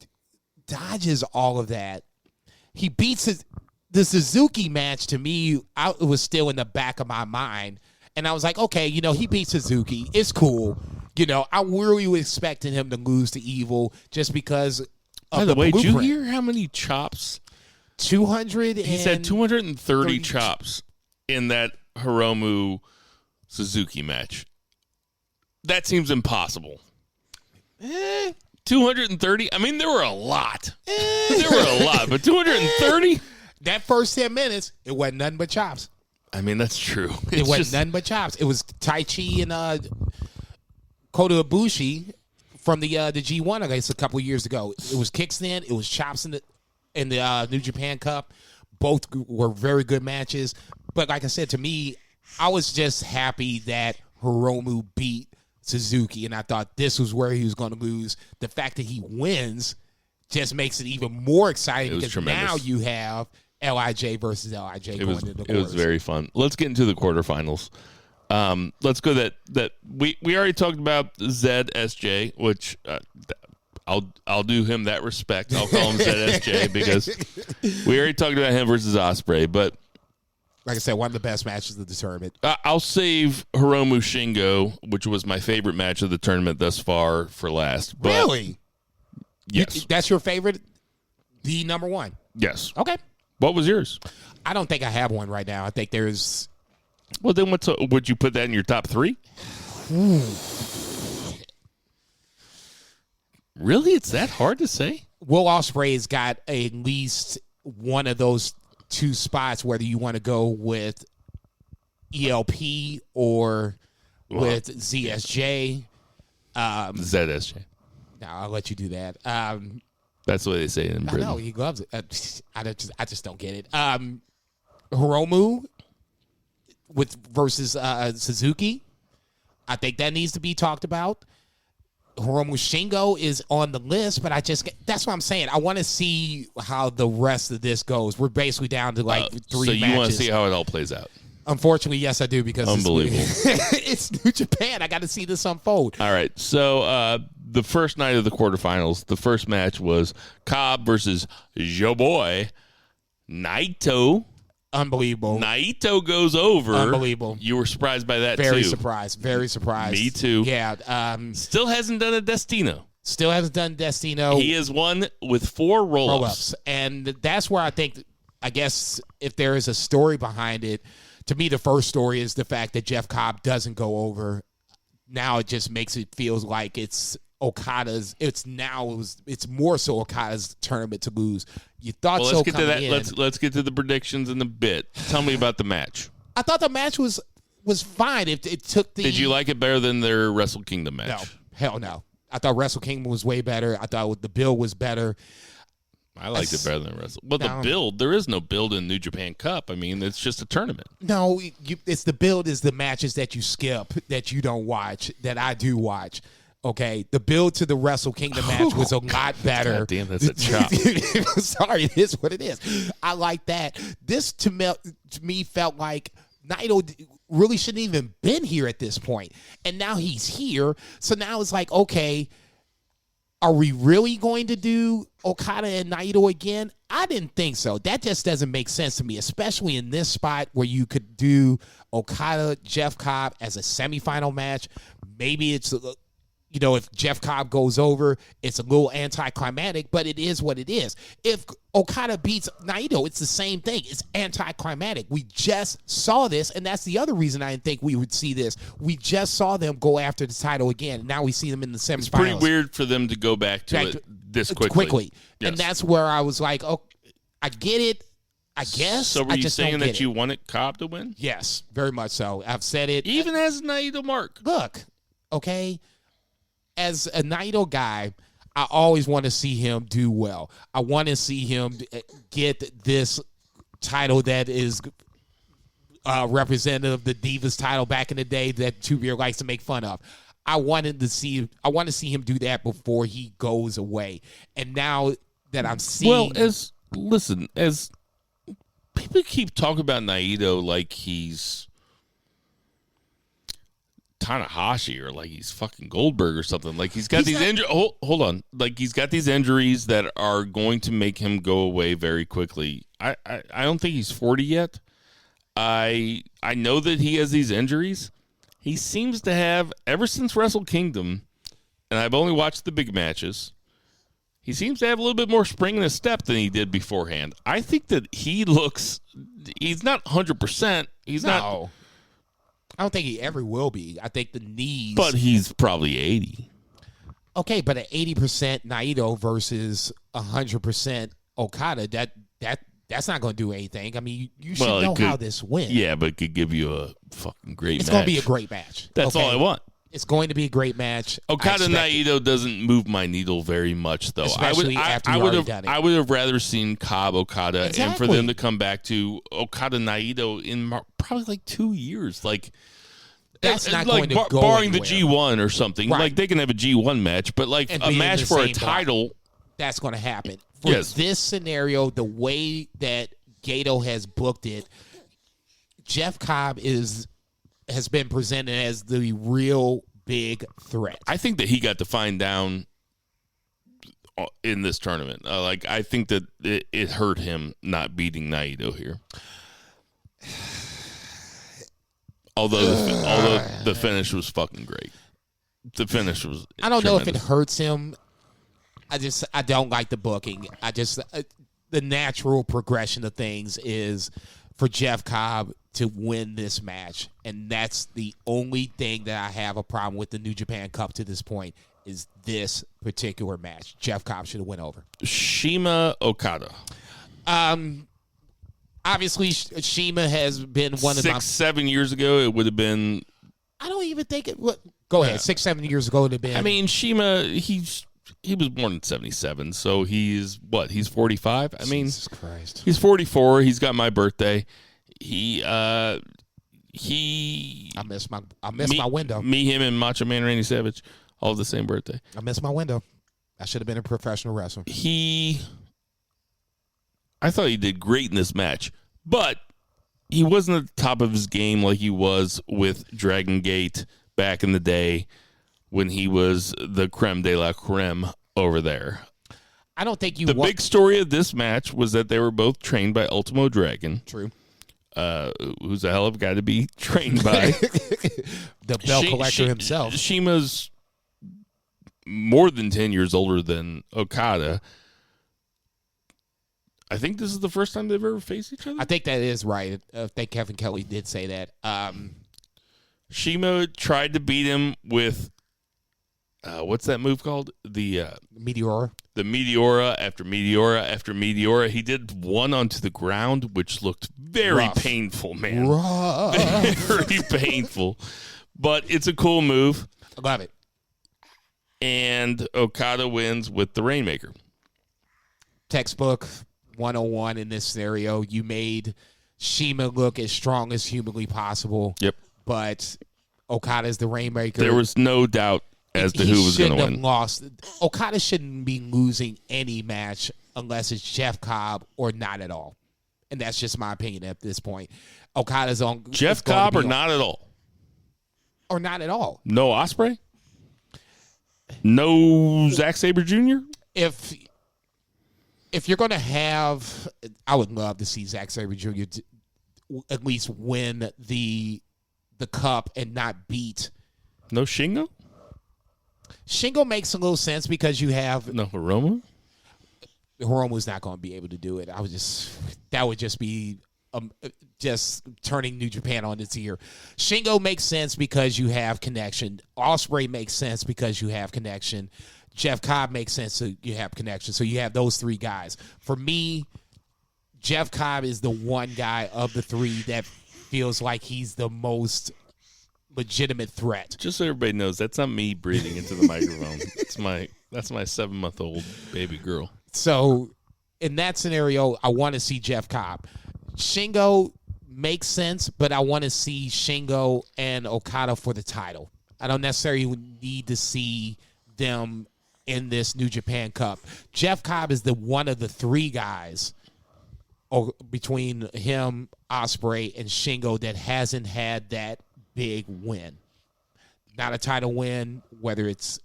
dodges all of that, he beats the Suzuki match, to me, it was still in the back of my mind. And I was like, okay, he beat Suzuki. It's cool. I really was expecting him to lose to Evil just because of By the way, blueprint. did you hear how many chops? 200. He said 230 chops in that Hiromu Suzuki match. That seems impossible. 230? I mean, there were a lot. But 230? That first 10 minutes, it wasn't nothing but chops. I mean, that's true. It wasn't nothing but chops. It was Tai Chi and Kota Ibushi from the G1, I guess, a couple of years ago. It was kickstand. It was chops in the New Japan Cup. Both were very good matches. But like I said, to me, I was just happy that Hiromu beat Suzuki, and I thought this was where he was going to lose. The fact that he wins just makes it even more exciting because tremendous. Now you have LIJ versus LIJ going into the quarters. It was very fun. Let's get into the quarterfinals. Let's go that we already talked about ZSJ, which I'll do him that respect. I'll call him ZSJ because we already talked about him versus Ospreay. But like I said, one of the best matches of the tournament. I'll save Hiromu Shingo, which was my favorite match of the tournament thus far, for last. But really? Yes. That's your favorite? The number one? Yes. Okay. What was yours? I don't think I have one right now. I think there's Well, then would you put that in your top 3? Really? It's that hard to say? Will Ospreay's got at least one of those 2 spots, whether you want to go with ELP or with ZSJ. ZSJ. No, I'll let you do that. That's the way they say it in Britain. I know, he loves it. I just don't get it. Hiromu versus Suzuki. I think that needs to be talked about. Hiromu Shingo is on the list, but that's what I'm saying. I want to see how the rest of this goes. We're basically down to 3 matches. So you want to see how it all plays out? Unfortunately, yes, I do, because unbelievable. It's New Japan. I got to see this unfold. All right. So the first night of the quarterfinals, the first match was Cobb versus your boy Naito. Unbelievable. Naito goes over. Unbelievable. You were surprised by that, Very too. surprised. Very surprised. Me, too. Yeah. Still hasn't done a Destino. Still hasn't done Destino. He has won with 4 roll-ups. And that's where I guess, if there is a story behind it, to me, the first story is the fact that Jeff Cobb doesn't go over. Now it just makes it feel like it's Okada's. It's more so Okada's tournament to lose. You thought let's so get to that. in. Let's get to the predictions in a bit. Tell me about the match. I thought the match was fine. It took the. Did you like it better than their Wrestle Kingdom match? No, hell no. I thought Wrestle Kingdom was way better. I thought the build was better. I liked it better than Wrestle. Well, the build, there is no build in New Japan Cup. I mean, it's just a tournament. No, it's the build is the matches that you skip, that you don't watch, that I do watch. Okay, the build to the Wrestle Kingdom match was a lot better. God damn, that's a chop. Sorry, it is what it is. I like that. This to me felt like Naido really shouldn't even been here at this point, and now he's here. So now it's like, okay, are we really going to do Okada and Naido again? I didn't think so. That just doesn't make sense to me, especially in this spot where you could do Okada, Jeff Cobb as a semifinal match. Maybe it's, if Jeff Cobb goes over, it's a little anticlimactic, but it is what it is. If Okada beats Naido, it's the same thing. It's anticlimactic. We just saw this, and that's the other reason I didn't think we would see this. We just saw them go after the title again. Now we see them in the semifinals. It's pretty weird for them to go back to it this quickly. Yes. And that's where I was like, oh, I get it. I guess. So were you saying that you it. wanted Cobb to win? Yes, very much so. I've said it. Even as Naido Mark. Look, okay, as a Naido guy, I always want to see him do well. I want to see him get this title that is representative of the Divas title back in the day that Tuvier likes to make fun of. I want to see him do that before he goes away. And now that I'm seeing, as people keep talking about Naido like he's Tanahashi or like he's fucking Goldberg or something. Like he's got these injuries. Hold on. Like he's got these injuries that are going to make him go away very quickly. I don't think he's 40 yet. I know that he has these injuries. He seems to have, ever since Wrestle Kingdom, and I've only watched the big matches, he seems to have a little bit more spring in his step than he did beforehand. I think that he's not 100%. No. I don't think he ever will be. I think the knees. But he's probably 80. Okay, but at 80% Naido versus 100% Okada, that's not going to do anything. I mean, you should know how this wins. Yeah, but it could give you a fucking great match. It's going to be a great match. That's all I want. It's going to be a great match. Okada Naido doesn't move my needle very much, though. Especially after you've already done it. I would have rather seen Cobb Okada exactly. and for them to come back to Okada Naido in probably like 2 years. Like that's not going to go barring anywhere. the G1 or something. Right. Like they can have a G1 match, but like and a match for a title. That's going to happen. For this scenario, the way that Gato has booked it, Jeff Cobb has been presented as the real big threat. I think that he got defined down in this tournament. I think that it hurt him not beating Naido here. Although the finish was fucking great. The finish was I don't know if it tremendous. hurts him. I don't like the booking. The natural progression of things is for Jeff Cobb to win this match, and that's the only thing that I have a problem with the New Japan Cup to this point is this particular match. Jeff Cobb should have went over. Shima Okada. Obviously, Shima has been one of my 7 years ago, it would have been. I don't even think it would. Go ahead. 6-7 years ago, it would have been. I mean, Shima, he was born in 1977, so he's what? He's 45. I mean, Jesus Christ. He's 44. He's got my birthday. I missed my window. Me, him, and Macho Man Randy Savage, all the same birthday. I missed my window. I should have been a professional wrestler. I thought he did great in this match, but he wasn't at the top of his game like he was with Dragon Gate back in the day when he was the creme de la creme over there. I don't think you. The big story of this match was that they were both trained by Ultimo Dragon. True. Who's a hell of a guy to be trained by. The belt collector himself. Shima's more than 10 years older than Okada. I think this is the first time they've ever faced each other. I think that is right. I think Kevin Kelly did say that. Shima tried to beat him with what's that move called? The Meteora. The Meteora after Meteora after Meteora. He did one onto the ground, which looked very painful, man. Very painful. But it's a cool move. I love it. And Okada wins with the Rainmaker. Textbook 101 in this scenario. You made Shima look as strong as humanly possible. Yep. But Okada's the Rainmaker. There was no doubt as to who was going to win. Lost. Okada shouldn't be losing any match unless it's Jeff Cobb or not at all. And that's just my opinion at this point. Okada's on Jeff Cobb or not at all? Or not at all. No Ospreay? No Zack Saber Jr.? If you're going to have, I would love to see Zack Saber Jr. At least win the cup and not beat. No Shingo? Shingo makes a little sense because you have no Hiromu. Hiromu's not going to be able to do it. That would just be just turning New Japan on its ear. Shingo makes sense because you have connection. Ospreay makes sense because you have connection. Jeff Cobb makes sense so you have connection. So you have those three guys. For me, Jeff Cobb is the one guy of the three that feels like he's the most legitimate threat. Just so everybody knows, that's not me breathing into the microphone. That's my 7-month-old baby girl. So in that scenario, I want to see Jeff Cobb. Shingo makes sense, but I want to see Shingo and Okada for the title. I don't necessarily need to see them in this New Japan Cup. Jeff Cobb is the one of the three guys between him, Ospreay, and Shingo that hasn't had that big win. Not a title win, whether it's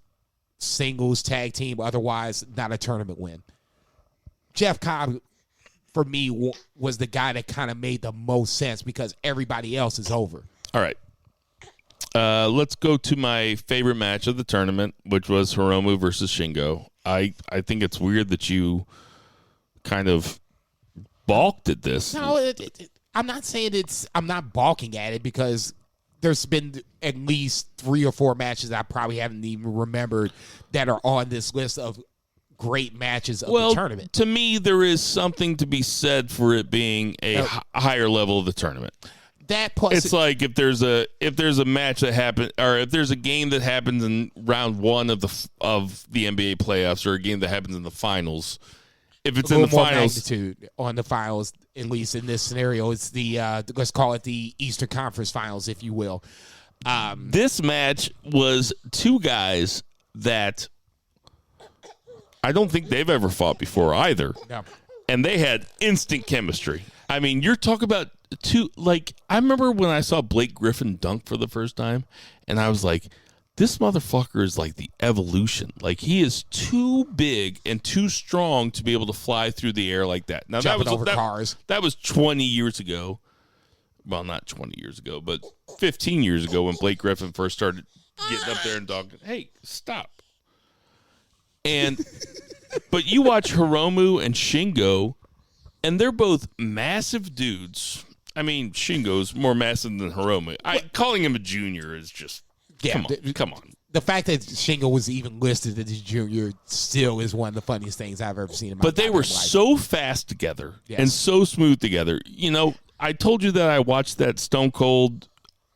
singles, tag team, otherwise not a tournament win. Jeff Cobb, for me, was the guy that kind of made the most sense because everybody else is over. All right. Let's go to my favorite match of the tournament, which was Hiromu versus Shingo. I think it's weird that you kind of balked at this. No, I'm not saying I'm not balking at it because there's been at least 3 or 4 matches I probably haven't even remembered that are on this list of great matches of the tournament. To me, there is something to be said for it being a higher level of the tournament. That plus it's like if there's a match that happened, or if there's a game that happens in round 1 of the NBA playoffs, or a game that happens in the finals. If it's in the finals, magnitude on the finals, at least in this scenario, it's the let's call it the Eastern Conference Finals, if you will. This match was 2 guys that I don't think they've ever fought before either. No. And they had instant chemistry. I mean, you're talking about 2, like, I remember when I saw Blake Griffin dunk for the first time, and I was like, this motherfucker is like the evolution. Like, he is too big and too strong to be able to fly through the air like that. Now, jumping over cars. That was 20 years ago. Well, not 20 years ago, but 15 years ago when Blake Griffin first started getting up there and dunking. Hey, stop. But you watch Hiromu and Shingo, and they're both massive dudes. I mean, Shingo's more massive than Hiromu. Calling him a junior is just come on. The fact that Shingo was even listed as a junior still is one of the funniest things I've ever seen in my life. But they were so fast together and so smooth together. You know, I told you that I watched that Stone Cold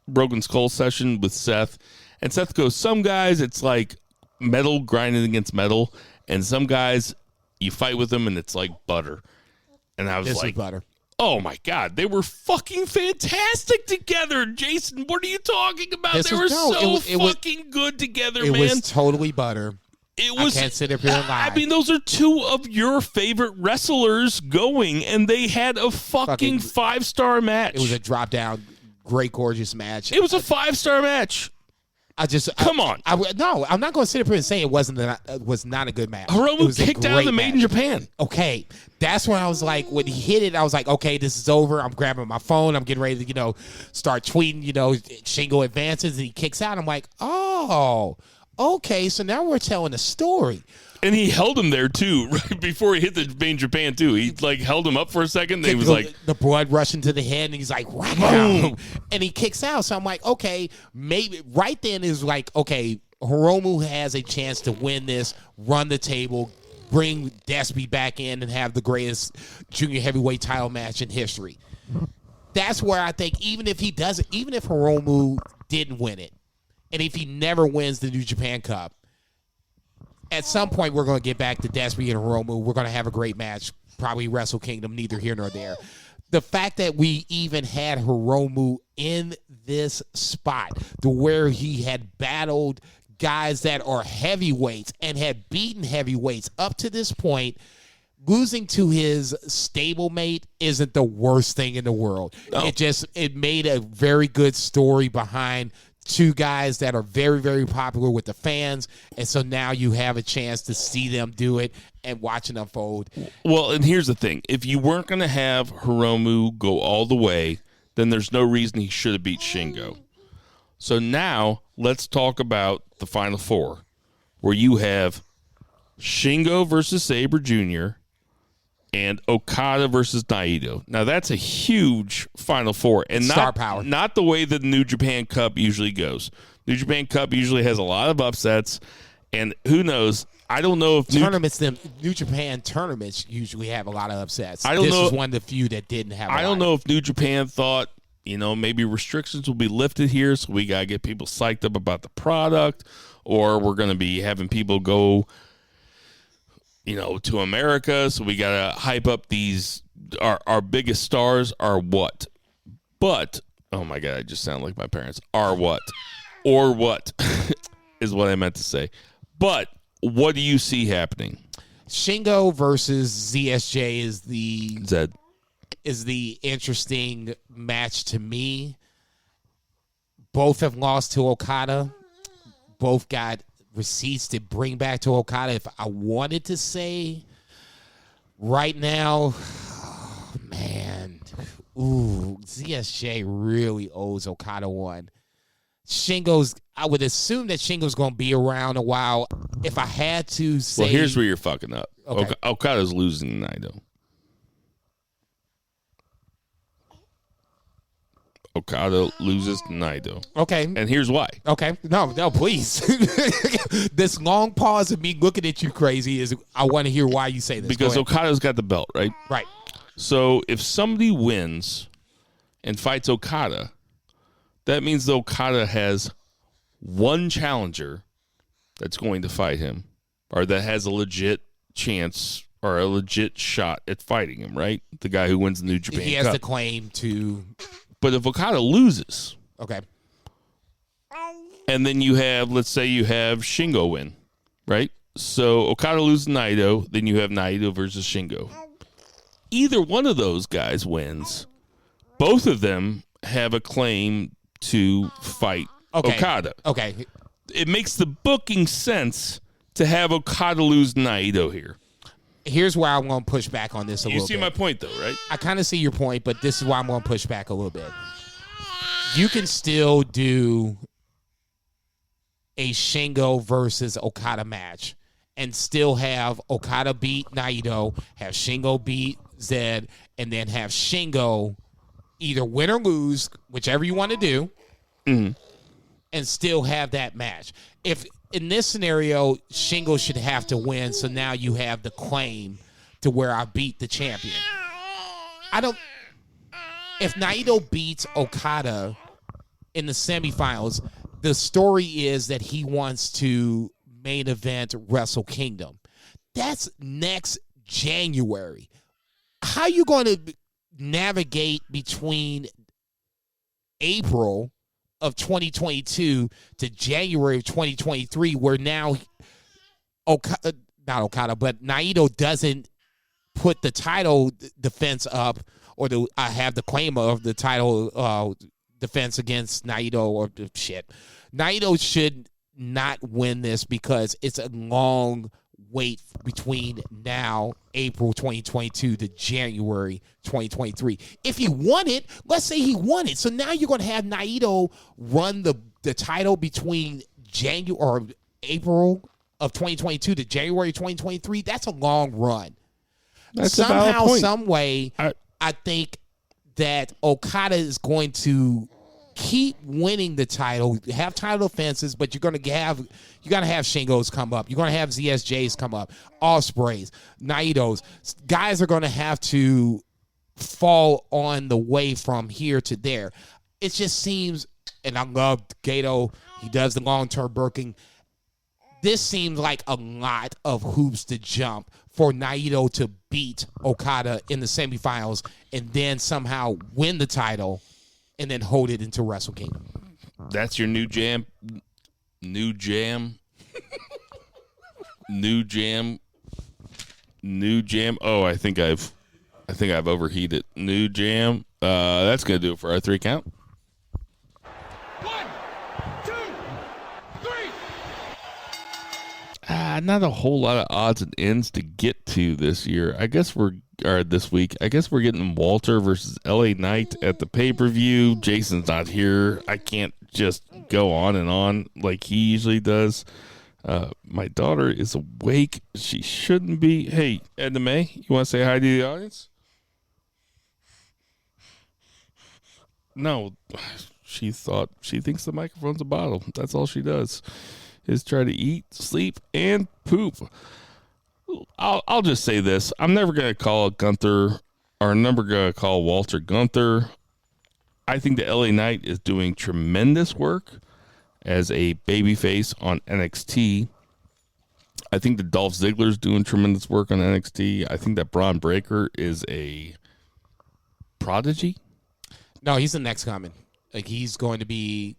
Broken Skull session with Seth, and Seth goes, some guys, it's like metal grinding against metal, and some guys, you fight with them, and it's like butter. And I was like, butter. Oh, my God. They were fucking fantastic together. Jason, what are you talking about? They were fucking good together, man. It was totally butter. I can't sit up here and lie. I mean, those are two of your favorite wrestlers going, and they had a fucking 5-star match. It was a drop-down, great, gorgeous match. It was a 5-star match. Come on. No, I'm not going to sit up here and say it was not a good match. Hiromu kicked out of the Made in Japan. Okay, that's when I was like, when he hit it, I was like, okay, this is over. I'm grabbing my phone. I'm getting ready to, start tweeting. Shingo advances and he kicks out. I'm like, oh, okay, so now we're telling a story. And he held him there, too, right before he hit the Made in Japan, too. He, held him up for a second, and he was like... The blood rushing to the head, and he's like, wow. And he kicks out. So I'm like, okay, maybe... Right then is like, okay, Hiromu has a chance to win this, run the table, bring Despy back in, and have the greatest junior heavyweight title match in history. That's where I think, even if Hiromu didn't win it, and if he never wins the New Japan Cup, at some point, we're going to get back to Despy and Hiromu. We're going to have a great match, probably Wrestle Kingdom, neither here nor there. The fact that we even had Hiromu in this spot to where he had battled guys that are heavyweights and had beaten heavyweights up to this point, losing to his stablemate isn't the worst thing in the world. No. It made a very good story behind two guys that are very, very popular with the fans, and so now you have a chance to see them do it and watch it unfold. Well, and here's the thing. If you weren't going to have Hiromu go all the way, then there's no reason he should have beat Shingo. So now let's talk about the Final Four, where you have Shingo versus Saber Junior and Okada versus Naido. Now, that's a huge Final Four. And star power. Not the way that the New Japan Cup usually goes. New Japan Cup usually has a lot of upsets. And who knows? I don't know if New Japan tournaments usually have a lot of upsets. This is one of the few that didn't have I don't know if New Japan thought, maybe restrictions will be lifted here, so we got to get people psyched up about the product, or we're going to be having people go to America, so we got to hype up these, our biggest stars are what? But, oh my God, I just sound like my parents. Are what? Or what is what I meant to say. But what do you see happening? Shingo versus ZSJ is the interesting match to me. Both have lost to Okada. Both got receipts to bring back to Okada. If I wanted to say right now, ZSJ really owes Okada one. I would assume that Shingo's going to be around a while. If I had to say... Well, here's where you're fucking up. Okay. Okada's losing Naido. Okada loses Naido. Okay. And here's why. Okay. No, please. This long pause of me looking at you crazy is I want to hear why you say this. Because Okada's got the belt, right? Right. So if somebody wins and fights Okada, that means that Okada has one challenger that's going to fight him, or that has a legit chance or a legit shot at fighting him, right? The guy who wins the New Japan Cup. He has the claim to... But if Okada loses, okay, and then let's say you have Shingo win, right? So Okada loses Naido, then you have Naido versus Shingo. Either one of those guys wins. Both of them have a claim to fight Okada. Okay. It makes the booking sense to have Okada lose Naido here. Here's why I'm going to push back on this a little bit. You see my point, though, right? I kind of see your point, but this is why I'm going to push back a little bit. You can still do a Shingo versus Okada match and still have Okada beat Naido, have Shingo beat Zed, and then have Shingo either win or lose, whichever you want to do, Mm-hmm. and still have that match. If in this scenario, Shingo should have to win, so now you have the claim to where I beat the champion. If Naido beats Okada in the semifinals, the story is that he wants to main event Wrestle Kingdom. That's next January. How are you going to navigate between April of 2022 to January of 2023, where now Naido doesn't put the title defense up, or have the claim of the title defense against Naido, or shit. Naido should not win this because it's a long wait between now, April 2022, to January 2023. If he won it, let's say he won it. So now you're going to have Naido run the title between January or April of 2022 to January 2023. That's a long run. That's somehow, some way, I think that Okada is going to keep winning the title, have title defenses, but you're going to have Shingo's come up. You're going to have ZSJ's come up, Ospreys, Naidos. Guys are going to have to fall on the way from here to there. It just seems, and I love Gato, he does the long-term booking. This seems like a lot of hoops to jump for Naido to beat Okada in the semifinals and then somehow win the title and then hold it into Wrestle Kingdom. That's your new jam. New jam. Oh, I think I've overheated. New jam. That's gonna do it for our 3 count. 1, 2, 3. Not a whole lot of odds and ends to get to this year. This week. I guess we're getting Walter versus LA Knight at the pay-per-view. Jason's not here. I can't just go on and on like he usually does. My daughter is awake. She shouldn't be. Hey, Edna May, you want to say hi to the audience? No, she thinks the microphone's a bottle. That's all she does, is try to eat, sleep, and poop. I'll just say this. I'm never going to call Gunther, or I'm never going to call Walter Gunther. I think the LA Knight is doing tremendous work as a babyface on NXT. I think that Dolph Ziggler's doing tremendous work on NXT. I think that Braun Breaker is a prodigy. No, he's the next coming. Like, he's going to be...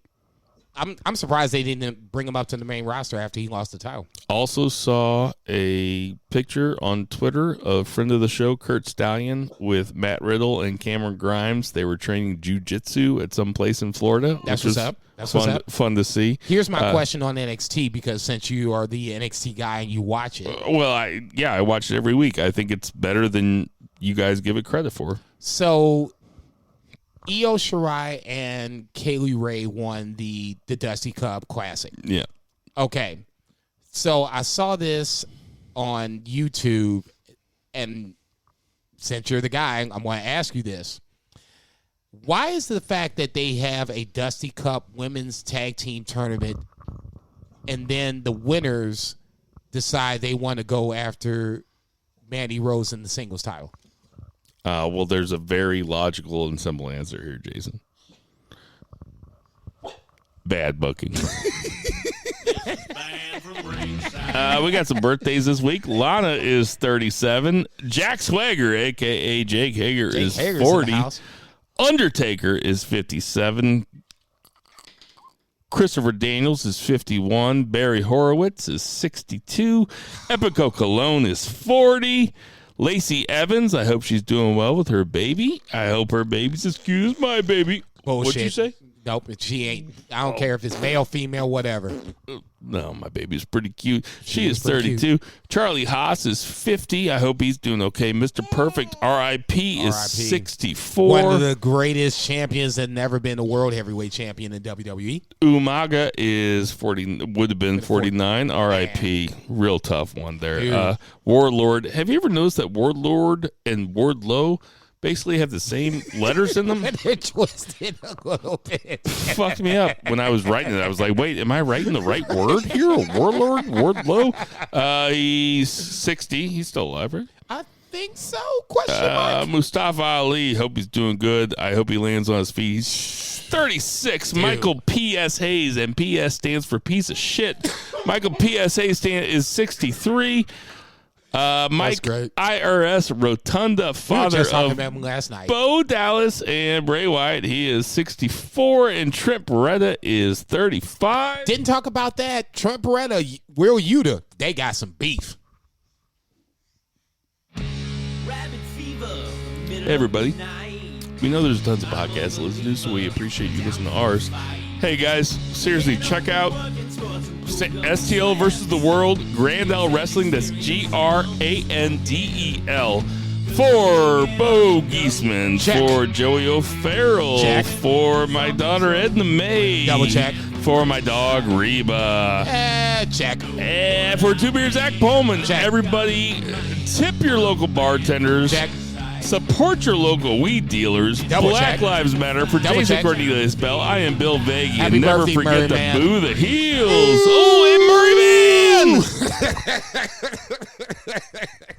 I'm surprised they didn't bring him up to the main roster after he lost the title. Also saw a picture on Twitter of friend of the show, Kurt Stallion, with Matt Riddle and Cameron Grimes. They were training jiu-jitsu at some place in Florida. That's what's up. That's fun to see. Here's my question on NXT, because since you are the NXT guy and you watch it. I watch it every week. I think it's better than you guys give it credit for. So... Io Shirai and Kaylee Ray won the Dusty Cup Classic. Yeah. Okay. So I saw this on YouTube, and since you're the guy, I'm going to ask you this. Why is the fact that they have a Dusty Cup women's tag team tournament and then the winners decide they want to go after Mandy Rose in the singles title? Well, there's a very logical and simple answer here, Jason. Bad booking. We got some birthdays this week. Lana is 37. Jack Swagger, a.k.a. Jake Hager, is 40. Undertaker is 57. Christopher Daniels is 51. Barry Horowitz is 62. Epico Cologne is 40. Lacey Evans, I hope she's doing well with her baby. I hope her baby's as cute as my baby. Bullshit. What'd you say? Nope, she ain't. I don't care if it's male, female, whatever. No, my baby's pretty cute. She is 32. Cute. Charlie Haas is 50. I hope he's doing okay. Mr. Perfect, R.I.P. is 64. One of the greatest champions that never been a world heavyweight champion in WWE. Umaga is 40. Would have been 49. R.I.P. Real tough one there. Warlord. Have you ever noticed that Warlord and Wardlow basically have the same letters in them. They're twisted a little bit. Fucked me up when I was writing it. I was like, wait, am I writing the right word here? A warlord? Wardlow? He's 60. He's still alive, right? I think so. Question mark. Mustafa Ali, hope he's doing good. I hope he lands on his feet. He's 36. Dude. Michael P.S. Hayes, and P.S. stands for piece of shit. Michael P.S. Hayes is 63. Mike IRS Rotunda, father of last night. Bo Dallas and Bray Wyatt. He is 64, and Trent Beretta is 35. Didn't talk about that. Trent Beretta, Will Yuta, they got some beef. Hey everybody, we know there's tons of podcasts to listen to, so we appreciate you listening to ours. Hey guys, seriously, check out STL versus the World, Grandel Wrestling. That's GRANDEL. For Bo Geisman, check. For Joey O'Farrell, check. For my daughter Edna May, double check. For my dog Reba, check. And for Two Beer Zach Pullman, check. Everybody, tip your local bartenders. Check. Support your local weed dealers. Double Black check. Lives Matter. For Double Jason check. Cornelius Bell, I am Bill Vagey. Happy And never birthday, forget Murray to Man. boo the heels. Oh, and Murray Man!